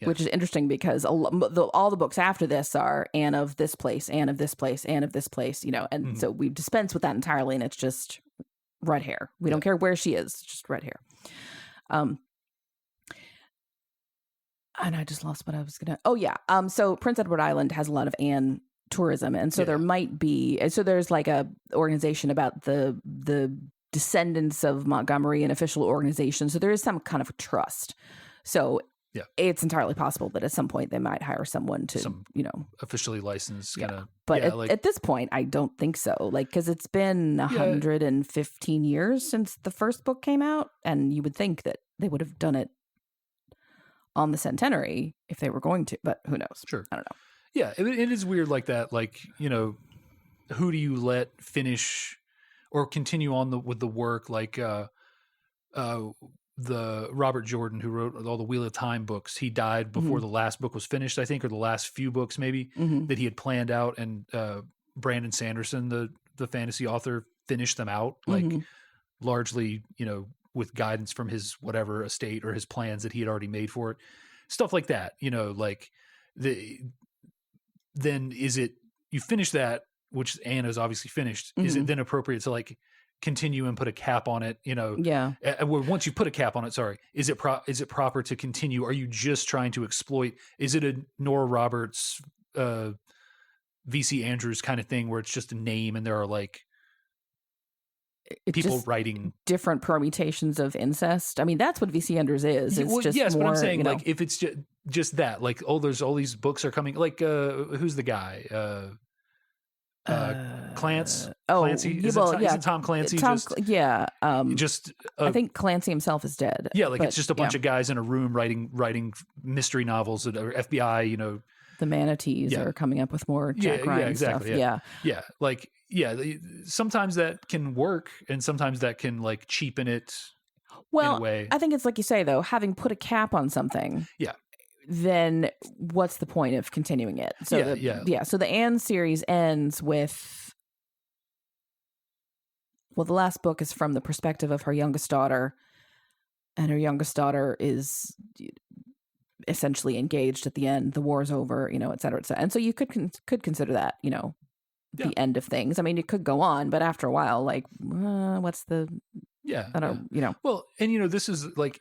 Which is interesting because all the books after this are Anne of this place, Anne of this place, Anne of this place, and so we dispense with that entirely, and it's just red hair. We don't care where she is, just red hair. And I just lost what I was gonna. Oh yeah. So Prince Edward Island has a lot of Anne tourism, and so there might be. So there's like a organization about the descendants of Montgomery, an official organization. So there is some kind of trust. So. Yeah, it's entirely possible that at some point they might hire someone to, officially licensed kind of. But at this point, I don't think so. Like, because it's been 115 years since the first book came out, and you would think that they would have done it on the centenary if they were going to. But who knows? Sure, I don't know. Yeah, it is weird like that. Like, who do you let finish or continue on with the work? Like, the Robert Jordan who wrote all the Wheel of Time books, he died before the last book was finished, I think, or the last few books maybe that he had planned out. And Brandon Sanderson, the fantasy author, finished them out like largely, with guidance from his whatever estate or his plans that he had already made for it. Stuff like that, like then is it, you finish that, which Anne is obviously finished. Is it then appropriate to like continue and put a cap on it, once you put a cap on it, is it proper to continue? Are you just trying to exploit? Is it a Nora Roberts, VC Andrews kind of thing where it's just a name and there are like people writing different permutations of incest? I mean, that's what VC Andrews is. It's just more, but I'm saying like if it's just that, like, there's all these books are coming, like who's the guy? Clancy. Is it Tom Clancy? I think Clancy himself is dead. Yeah, like it's just a bunch of guys in a room writing mystery novels that are FBI. The manatees are coming up with more Jack Ryan exactly, stuff. Sometimes that can work, and sometimes that can like cheapen it. Well, in a way. I think it's like you say though, having put a cap on something. Yeah. Then what's the point of continuing it? So so the Anne series ends with, well, the last book is from the perspective of her youngest daughter, and her youngest daughter is essentially engaged at the end. The war's over, et cetera, et cetera. And so you could consider that, the end of things. I mean, it could go on, but after a while, like, what's the I don't. Well, and this is like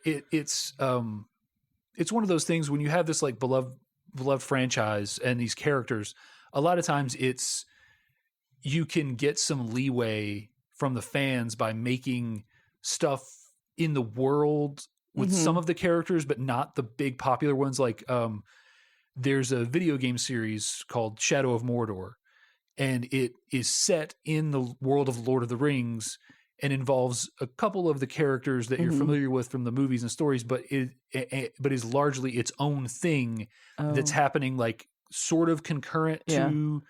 it's one of those things when you have this like beloved franchise and these characters, a lot of times you can get some leeway from the fans by making stuff in the world with some of the characters, but not the big popular ones. Like there's a video game series called Shadow of Mordor, and it is set in the world of Lord of the Rings and involves a couple of the characters that you're familiar with from the movies and stories, but is largely its own thing that's happening like sort of concurrent to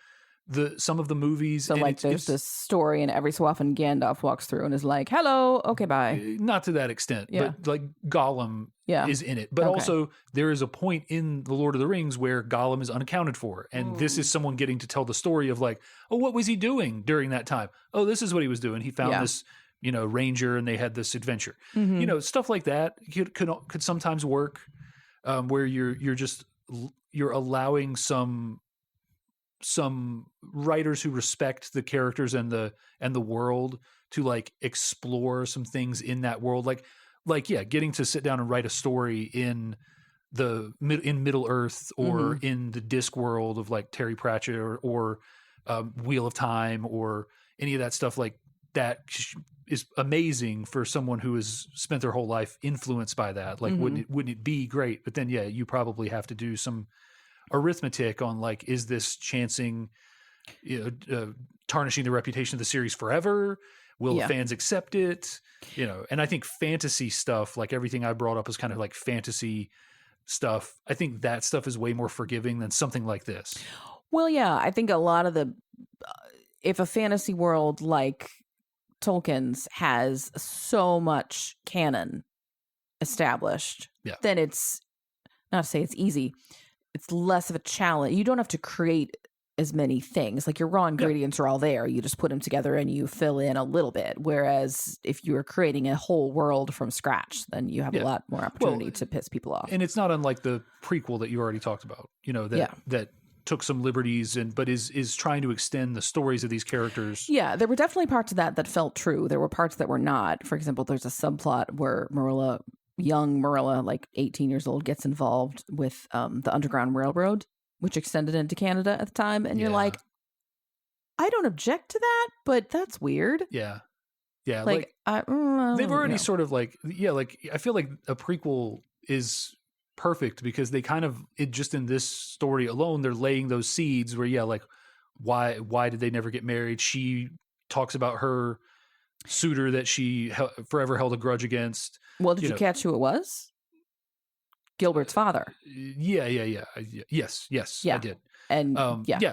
some of the movies. So like there's this story and every so often Gandalf walks through and is like, hello, okay, bye. Not to that extent, but like Gollum is in it. But also there is a point in The Lord of the Rings where Gollum is unaccounted for. And this is someone getting to tell the story of like, oh, what was he doing during that time? Oh, this is what he was doing. He found this, ranger, and they had this adventure. Stuff like that could sometimes work. where you're allowing some writers who respect the characters and the world to like explore some things in that world, like yeah, getting to sit down and write a story in Middle Earth or in the Disc world of like Terry Pratchett or Wheel of Time or any of that stuff, like that is amazing for someone who has spent their whole life influenced by that. Like, wouldn't it be great? But then, yeah, you probably have to do some arithmetic on like, is this chancing, tarnishing the reputation of the series forever? Will the fans accept it? And I think fantasy stuff, like everything I brought up is kind of like fantasy stuff. I think that stuff is way more forgiving than something like this. Well, yeah, I think a lot of if a fantasy world like Tolkien's has so much canon established, then it's, not to say it's easy, it's less of a challenge. You don't have to create as many things. Like your raw ingredients are all there. You just put them together and you fill in a little bit. Whereas if you were creating a whole world from scratch, then you have a lot more opportunity to piss people off. And it's not unlike the prequel that you already talked about, that took some liberties but is trying to extend the stories of these characters. Yeah, there were definitely parts of that felt true. There were parts that were not. For example, there's a subplot where young Marilla, like 18 years old, gets involved with the Underground Railroad, which extended into Canada at the time. And you're like, I don't object to that, but that's weird. Yeah. Yeah. Like they've already sort of like, I feel like a prequel is perfect because they kind of, just in this story alone, they're laying those seeds where, like, why did they never get married? She talks about her suitor that she forever held a grudge against. Well, did you catch who it was? Gilbert's father. Yes, I did. And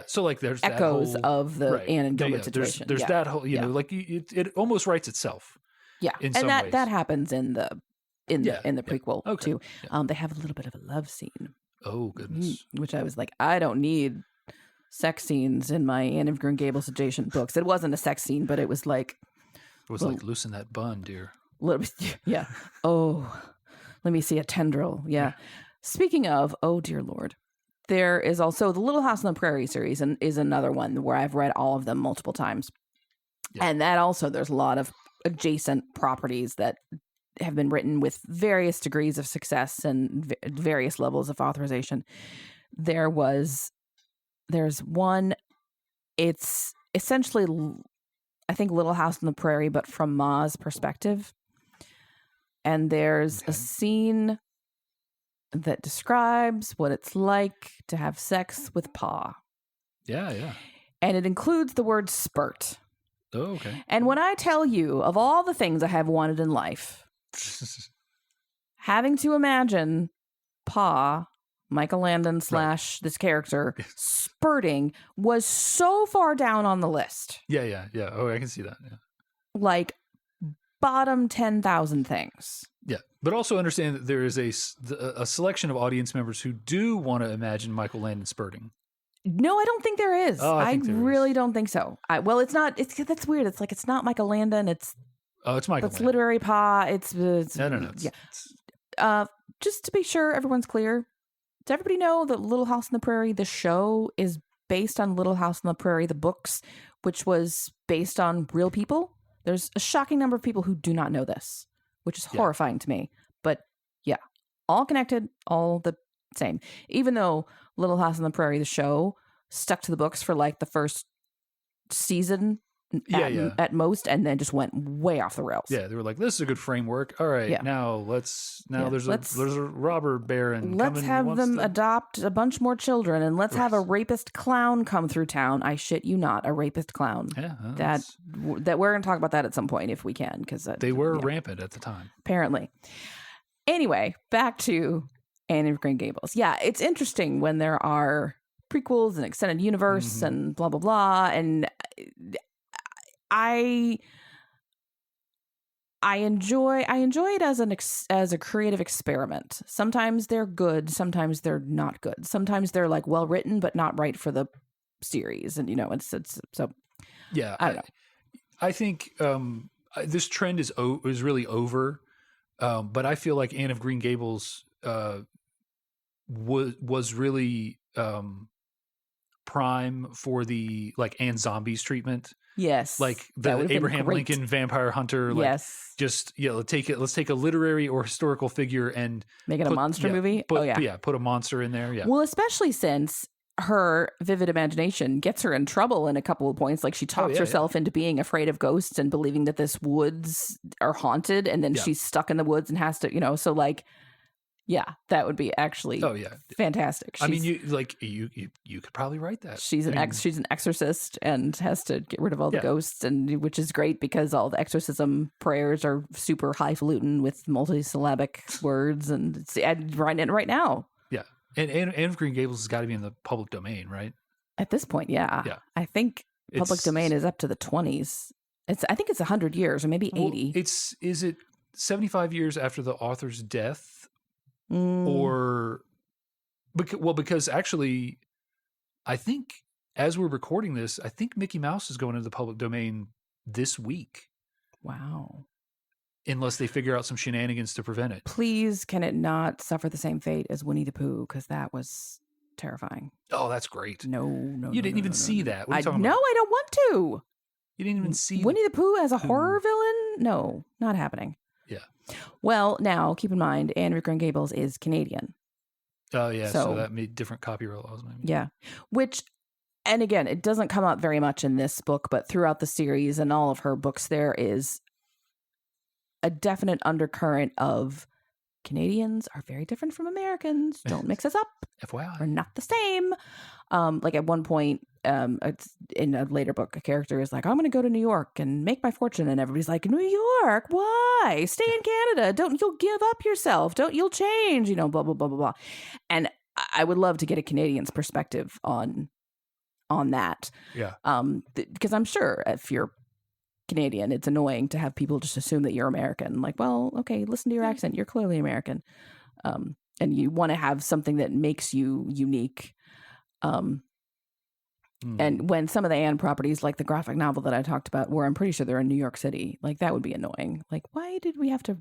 so like there's echoes that whole, of the Anne and Gilbert situation. There's that whole, like it almost writes itself. Yeah, in and some ways. that happens in the prequel too. Yeah. They have a little bit of a love scene. Oh goodness! Which I was like, I don't need sex scenes in my Anne of Green Gables adjacent books. It wasn't a sex scene, but it was like, like loosen that bun, dear. Little bit, yeah. Oh, let me see a tendril. Yeah. Speaking of, oh dear Lord, there is also the Little House on the Prairie series, and is another one where I've read all of them multiple times. Yeah. And that also, there's a lot of adjacent properties that have been written with various degrees of success and various levels of authorization. There's one, it's essentially, I think, Little House on the Prairie, but from Ma's perspective. And there's a scene that describes what it's like to have sex with Pa. Yeah, yeah. And it includes the word spurt. Oh, okay. And when I tell you of all the things I have wanted in life, having to imagine Pa, Michael Landon / this character, spurting was so far down on the list. Yeah. Oh, I can see that. Yeah. Like bottom 10,000 things. Yeah, but also understand that there is a selection of audience members who do want to imagine Michael Landon spurting. No, I don't think there is. Oh, I really don't think so. It's not. That's weird. It's like, it's not Michael Landon. It's Michael. It's literary Pa. It's no. Just to be sure everyone's clear. Does everybody know that Little House on the Prairie, the show, is based on Little House on the Prairie, the books, which was based on real people? There's a shocking number of people who do not know this, which is horrifying to me. But yeah, all connected, all the same. Even though Little House on the Prairie, the show, stuck to the books for like the first season at most, and then just went way off the rails. Yeah, they were like, "This is a good framework. All right, now there's a robber baron. Let's have them adopt a bunch more children, and let's have a rapist clown come through town. I shit you not, a rapist clown. Yeah, that we're going to talk about that at some point if we can, because they were rampant at the time, apparently. Anyway, back to Anne of Green Gables. Yeah, it's interesting when there are prequels and extended universe and blah blah blah, and I enjoy it as a creative experiment. Sometimes they're good, sometimes they're not good. Sometimes they're like well written but not right for the series, and it's so. Yeah, I don't know. I think this trend is really over, but I feel like Anne of Green Gables was really prime for the like and zombies treatment. Yes. Like That the would've been Abraham great. Lincoln vampire hunter. Like Yes. just let's take a literary or historical figure and Make it a monster movie? Put, Oh, yeah. Put a monster in there. Yeah. Well, especially since her vivid imagination gets her in trouble in a couple of points. Like she talks herself into being afraid of ghosts and believing that this woods are haunted, and then she's stuck in the woods and has to, you know, so like, yeah, that would be actually fantastic. I mean, you could probably write that. She's an exorcist and has to get rid of all the ghosts, and which is great because all the exorcism prayers are super highfalutin with multisyllabic words, and it's right now. Yeah, and Anne of Green Gables has got to be in the public domain, right? At this point, yeah. I think public domain is up to the 20s. I think it's 100 years or maybe 80. Is it 75 years after the author's death? Or because actually I think as we're recording this, I think Mickey Mouse is going into the public domain this week. Wow. Unless they figure out some shenanigans to prevent it. Please, can it not suffer the same fate as Winnie the Pooh? Because that was terrifying. Oh, that's great. No. You didn't even see that. What are you talking about? No, I don't want to. You didn't even see Winnie the Pooh as a horror villain? No, not happening. Yeah. Well, now keep in mind, Anne of Green Gables is Canadian. Oh, yeah. So that made different copyright laws. Maybe. Yeah. Which, and again, it doesn't come up very much in this book, but throughout the series and all of her books, there is a definite undercurrent of Canadians are very different from Americans. Don't mix us up. FYI. We're not the same. Like at one point, it's in a later book, a character is like, I'm going to go to New York and make my fortune. And everybody's like, New York? Why? Stay in Canada. You'll give up yourself. You'll change, blah, blah, blah, blah, blah. And I would love to get a Canadian's perspective on that. Yeah. Because I'm sure if you're Canadian, it's annoying to have people just assume that you're American. Like, well, okay, listen to your accent. You're clearly American. And you want to have something that makes you unique. And when some of the Anne properties, like the graphic novel that I talked about, where I'm pretty sure they're in New York City, like that would be annoying. Like, why did we have to?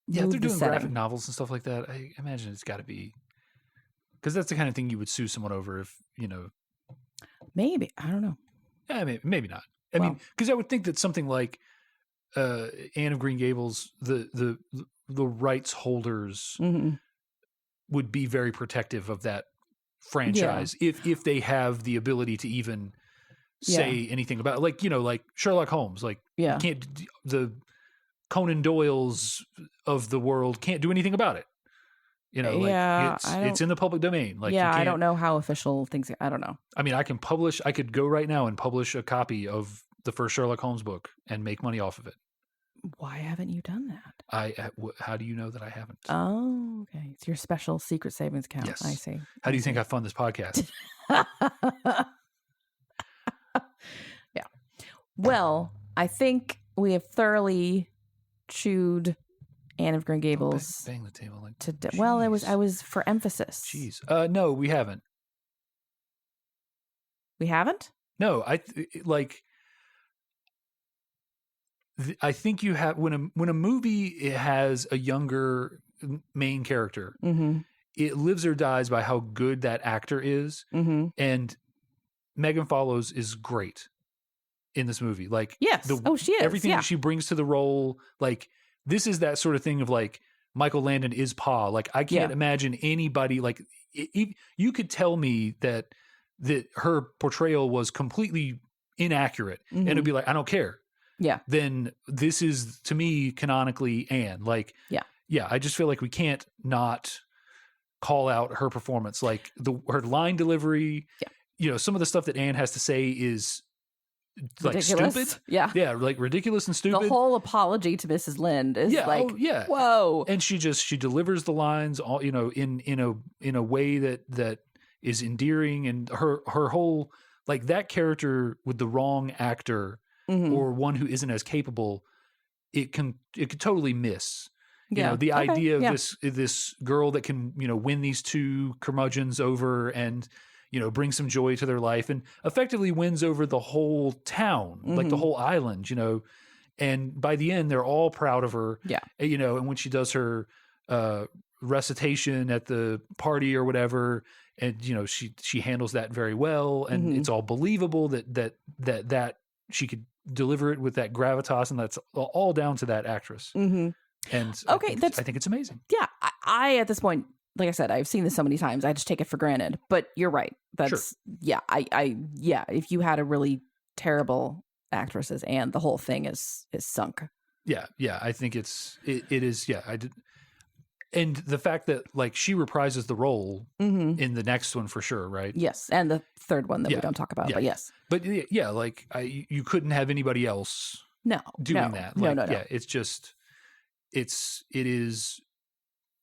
Yeah, they're doing graphic novels and stuff like that. I imagine it's got to be because that's the kind of thing you would sue someone over if Maybe I don't know. Yeah, maybe not. I mean, because I would think that something like Anne of Green Gables, the rights holders would be very protective of that franchise if they have the ability to even say anything about it. Like Sherlock Holmes, you can't, the Conan Doyles of the world can't do anything about it. It's in the public domain. I don't know how official things. I don't know. I mean, I could go right now and publish a copy of the first Sherlock Holmes book and make money off of it. Why haven't you done that? How do you know that I haven't? Oh, okay. It's your special secret savings account. Yes. I see. How do you think I fund this podcast? Yeah. Well, I think we have thoroughly chewed Anne of Green Gables. Bang the table. Well, I was for emphasis. Jeez. No, we haven't. We haven't? No, I think you have when a movie has a younger main character, it lives or dies by how good that actor is. And Megan Follows is great in this movie. Yes, she is. Everything that she brings to the role, this is that sort of thing of Michael Landon is Pa. I can't imagine anybody you could tell me that her portrayal was completely inaccurate, and it'd be I don't care. Yeah. Then this is, to me, canonically Anne. Yeah, I just feel like we can't not call out her performance. Her line delivery, some of the stuff that Anne has to say is ridiculous. Stupid. Yeah. Yeah, ridiculous and stupid. The whole apology to Mrs. Lind is whoa. And she delivers the lines all, in a way that is endearing, and her whole, that character with the wrong actor or one who isn't as capable, it could totally miss. The idea of this girl that can, win these two curmudgeons over and, bring some joy to their life, and effectively wins over the whole town, the whole island, and by the end, they're all proud of her. Yeah. And when she does her recitation at the party or whatever, and she handles that very well, and it's all believable that she could deliver it with that gravitas, and that's all down to that actress. And Okay, I think it's amazing. Yeah, I at this point, like I said, I've seen this so many times, I just take it for granted. But you're right. That's if you had a really terrible actresses, and the whole thing is sunk. Yeah, I think it is. Yeah, I did. And the fact that like she reprises the role in the next one for sure, right? Yes, and the third one that we don't talk about, but yes. But yeah, like you couldn't have anybody else doing that. Like, no. Yeah, it's just it is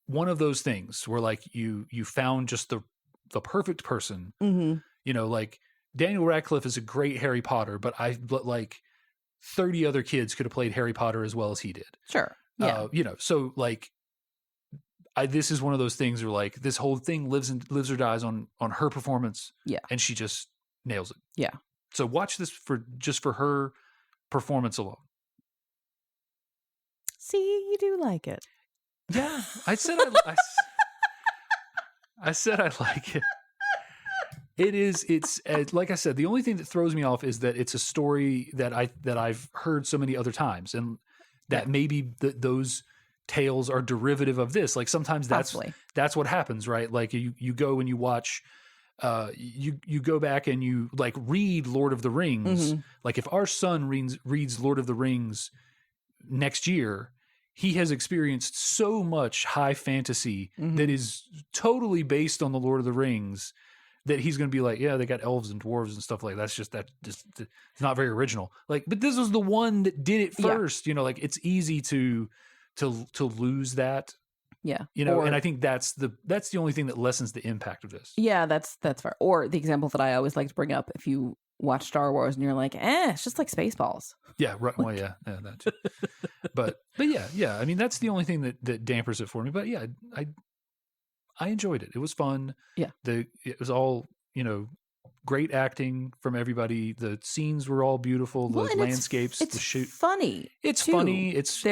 one of those things where like you found just the perfect person. Like Daniel Radcliffe is a great Harry Potter, but like 30 other kids could have played Harry Potter as well as he did. Sure. Yeah. So like this is one of those things where like this whole thing lives or dies on her performance. Yeah. And she just nails it. Yeah. So watch this for her performance alone. See, you do like it. Yeah. I said I like it. It's like I said, the only thing that throws me off is that it's a story that I've heard so many other times, and that maybe those tales are derivative of this. Like sometimes that's what happens, right? Like you go and you watch, you go back and you like read Lord of the Rings. Like if our son reads Lord of the Rings next year, he has experienced so much high fantasy that is totally based on the Lord of the Rings that he's going to be like, yeah, they got elves and dwarves and stuff like that. That's just it's not very original. Like, but this was the one that did it first. Like it's easy to lose that. Yeah. And I think that's the only thing that lessens the impact of this. Yeah, that's fair. Or the example that I always like to bring up, if you watch Star Wars and you're like, it's just like Spaceballs. Yeah, right. Well, yeah, that too. but yeah. I mean, that's the only thing that dampers it for me. But yeah, I enjoyed it. It was fun. Yeah. It was all, great acting from everybody. The scenes were all beautiful. The landscapes, it's the shoot. Funny. It's too. Funny. It's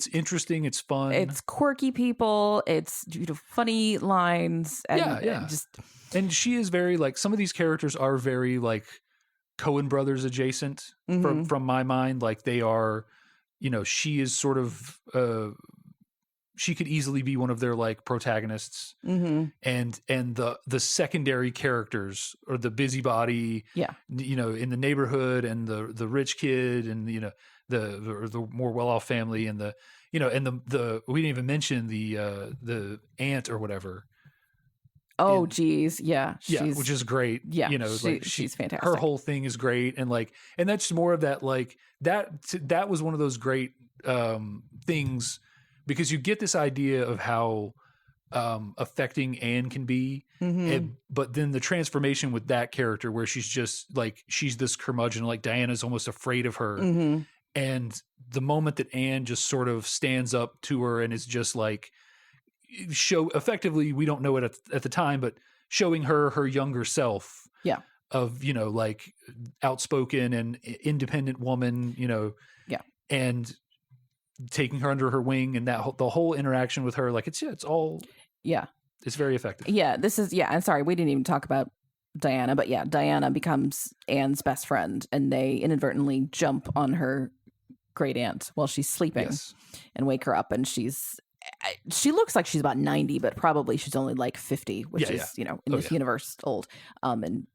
interesting. It's fun. It's quirky people. It's funny lines. And, and she is very like, some of these characters are very like Coen Brothers adjacent from my mind. Like they are, she is sort of, she could easily be one of their like protagonists, and the secondary characters or the busybody, in the neighborhood, and the rich kid, and the more well off family, and the we didn't even mention the aunt or whatever. Oh, geez, yeah, which is great. Yeah, she's fantastic. Her whole thing is great, and that's more of that like that was one of those great things. Because you get this idea of how affecting Anne can be, but then the transformation with that character where she's just like, she's this curmudgeon, like Diana's almost afraid of her. And the moment that Anne just sort of stands up to her and is just like, effectively, we don't know it at the time, but showing her younger self of, like outspoken and independent woman, and taking her under her wing, and the whole interaction with her, like it's very effective. Yeah, this is I'm sorry, we didn't even talk about Diana, but Diana becomes Anne's best friend, and they inadvertently jump on her great aunt while she's sleeping and wake her up, and she looks like she's about 90, but probably she's only like 50, which is in this universe old. And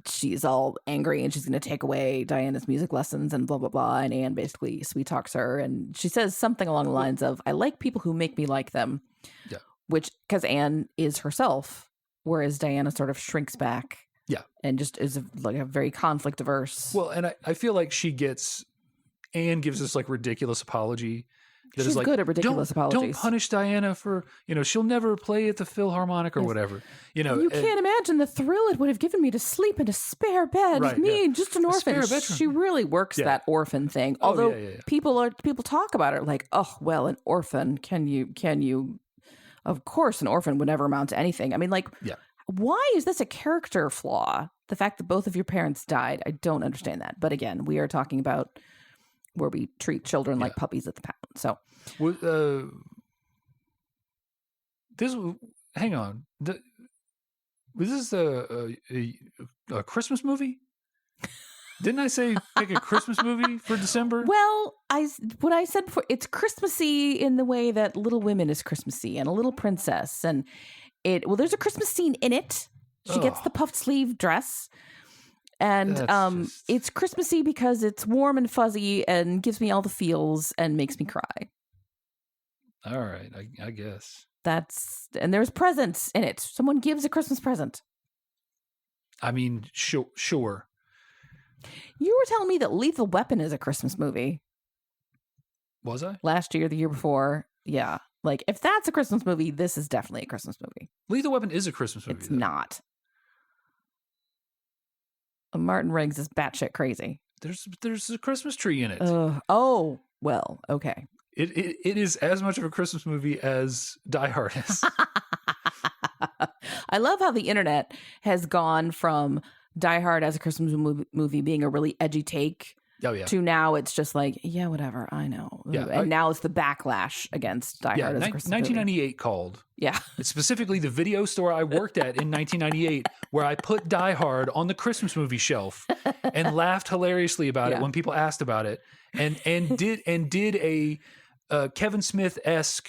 she's all angry, and she's going to take away Diana's music lessons and blah, blah, blah. And Anne basically sweet talks her. And she says something along the lines of, I like people who make me like them. Yeah. Which, because Anne is herself, whereas Diana sort of shrinks back. Yeah. And just is like a very conflict averse. Well, and I feel like Anne gives this like ridiculous apology. She's like, good at ridiculous apologies. Don't punish Diana for, she'll never play at the Philharmonic or whatever. You can't imagine the thrill it would have given me to sleep in a spare bed. Right, me, just an orphan. She really works that orphan thing. Although people talk about it like, oh, well, an orphan, can you, of course, an orphan would never amount to anything. I mean, like, why is this a character flaw? The fact that both of your parents died, I don't understand that. But again, we are talking about where we treat children like puppies at the pound. So, this. Hang on. Was this a Christmas movie? Didn't I say pick a Christmas movie for December? Well, what I said before, it's Christmassy in the way that Little Women is Christmassy, and A Little Princess, and there's a Christmas scene in it. She gets the puffed sleeve dress, and it's Christmassy because it's warm and fuzzy and gives me all the feels and makes me cry. All right, I guess. And there's presents in it. Someone gives a Christmas present. I mean, sure. You were telling me that Lethal Weapon is a Christmas movie. Was I? Last year, the year before. Yeah. Like, if that's a Christmas movie, this is definitely a Christmas movie. Lethal Weapon is a Christmas movie. It's though. not. Martin Riggs is batshit crazy. There's a Christmas tree in it. Oh, well, okay. It is as much of a Christmas movie as Die Hard is. I love how the internet has gone from Die Hard as a Christmas movie being a really edgy take to now it's just like, yeah, whatever, I know. Yeah, and now it's the backlash against Die Hard as a Christmas 1998 movie. called. Yeah. It's specifically the video store I worked at in 1998 where I put Die Hard on the Christmas movie shelf and laughed hilariously about it when people asked about it and did a Kevin Smith-esque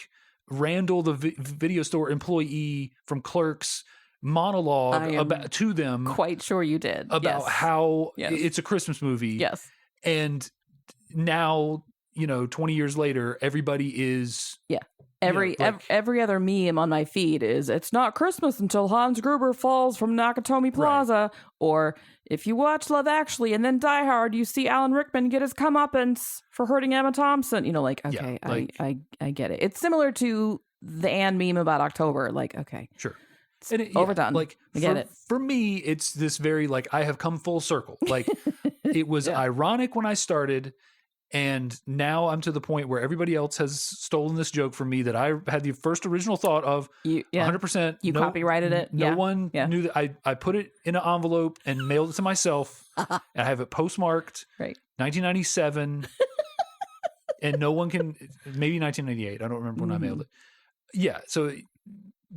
Randall the video store employee from Clerks monologue to them. Quite sure you did. About how it's a Christmas movie. Yes. And now, 20 years later, everybody is... Yeah. Every other meme on my feed is, it's not Christmas until Hans Gruber falls from Nakatomi Plaza. Right. Or if you watch Love Actually and then Die Hard, you see Alan Rickman get his comeuppance for hurting Emma Thompson. Okay, I get it. It's similar to the Anne meme about October. Like, okay. Sure. Overdone. I get it. For me, it's this very, I have come full circle. Like, it was ironic when I started, and now I'm to the point where everybody else has stolen this joke from me that I had the first original thought of. 100%. You copyrighted it. No one knew that. I put it in an envelope and mailed it to myself. And I have it postmarked. Right. 1997. And no one can, maybe 1998. I don't remember when I mailed it. Yeah. So...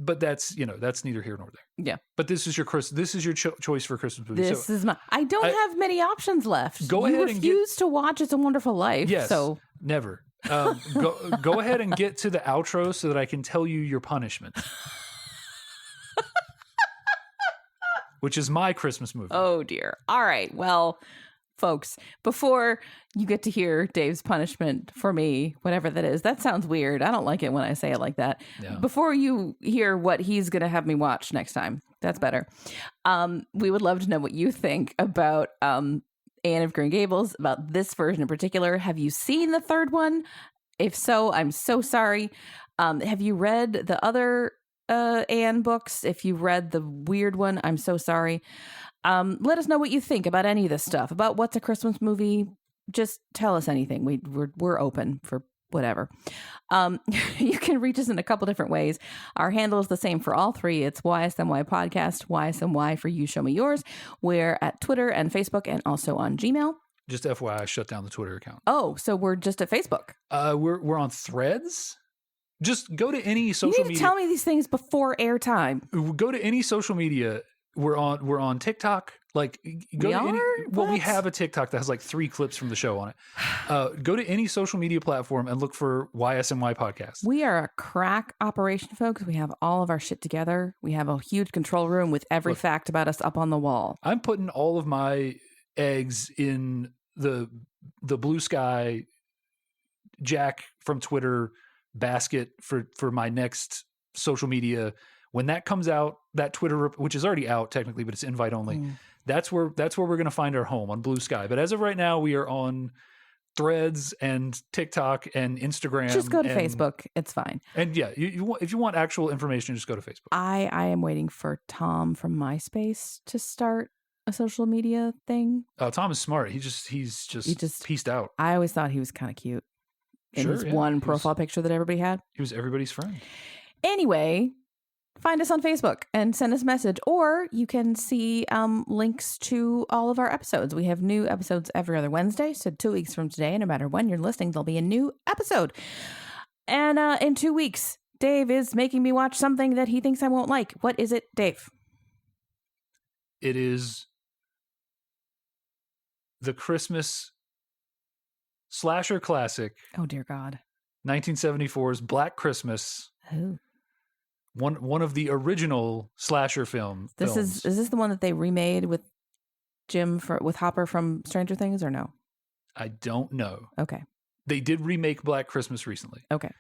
But that's that's neither here nor there. Yeah. But this is your choice for Christmas movie. This is my. I don't have many options left. Go ahead and refuse to watch It's a Wonderful Life. Yes. So never. Go ahead and get to the outro so that I can tell you your punishment, which is my Christmas movie. Oh dear. All right. Well, folks, before you get to hear Dave's punishment for me, whatever that is, that sounds weird. I don't like it when I say it like that. Yeah. Before you hear what he's going to have me watch next time, that's better. We would love to know what you think about Anne of Green Gables, about this version in particular. Have you seen the third one? If so, I'm so sorry. Have you read the other Anne books? If you read the weird one, I'm so sorry. Let us know what you think about any of this stuff, about what's a Christmas movie. Just tell us anything. We're open for whatever. You can reach us in a couple different ways. Our handle is the same for all three. It's YSMY Podcast, YSMY for You Show Me Yours. We're at Twitter and Facebook and also on Gmail. Just FYI, I shut down the Twitter account. Oh, so we're just at Facebook. We're on Threads. Just go to any social media. Tell me these things before airtime. Go to any social media. We're on TikTok. We have a TikTok that has 3 clips from the show on it. Go to any social media platform and look for YSMY Podcast. We are a crack operation, folks. We have all of our shit together. We have a huge control room with every fact about us up on the wall. I'm putting all of my eggs in the Blue Sky Jack from Twitter basket for my next social media. When that comes out, that Twitter, which is already out technically, but it's invite only. That's where we're going to find our home, on Blue Sky. But as of right now, we are on Threads and TikTok and Instagram. Just go to Facebook. It's fine. And yeah, if you want actual information, just go to Facebook. I am waiting for Tom from MySpace to start a social media thing. Oh, Tom is smart. He's just pieced out. I always thought he was kind of cute in his one profile picture that everybody had. He was everybody's friend. Anyway, find us on Facebook and send us a message, or you can see links to all of our episodes. We have new episodes every other Wednesday, so 2 weeks from today, no matter when you're listening, there'll be a new episode. And in 2 weeks, Dave is making me watch something that he thinks I won't like. What is it, Dave? It is the Christmas slasher classic, Oh, dear God. 1974's Black Christmas. Oh. One of the original slasher films. Is this the one that they remade with with Hopper from Stranger Things, or no? I don't know. Okay. They did remake Black Christmas recently. Okay.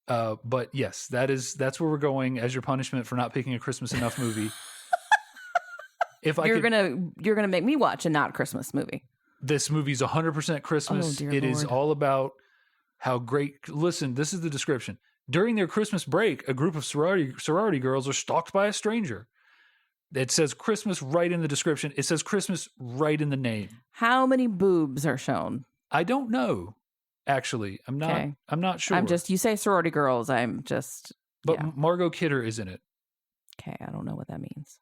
But yes, that's where we're going as your punishment for not picking a Christmas enough movie. You're gonna make me watch a not Christmas movie. This movie's 100% Christmas. Oh, dear It Lord. is all about how great. Listen, this is the description. During their Christmas break, a group of sorority girls are stalked by a stranger. It says Christmas right in the description. It says Christmas right in the name. How many boobs are shown? I don't know. Actually, I'm not. Okay. I'm not sure. You say sorority girls. But yeah. Margot Kidder is in it. Okay, I don't know what that means.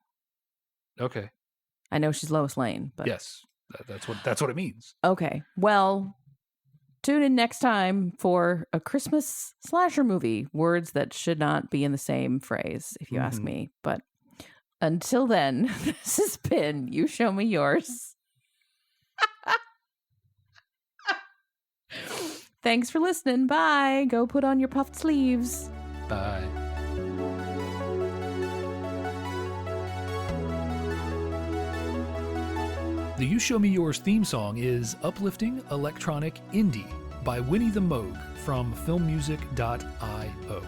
Okay. I know she's Lois Lane, but Yes, that's what it means. Okay. Well, tune in next time for a Christmas slasher movie. Words that should not be in the same phrase, if you ask me. But until then, this has been You Show Me Yours. Thanks for listening. Bye. Go put on your puffed sleeves. Bye. The You Show Me Yours theme song is Uplifting Electronic Indie by Winnie the Moog from filmmusic.io.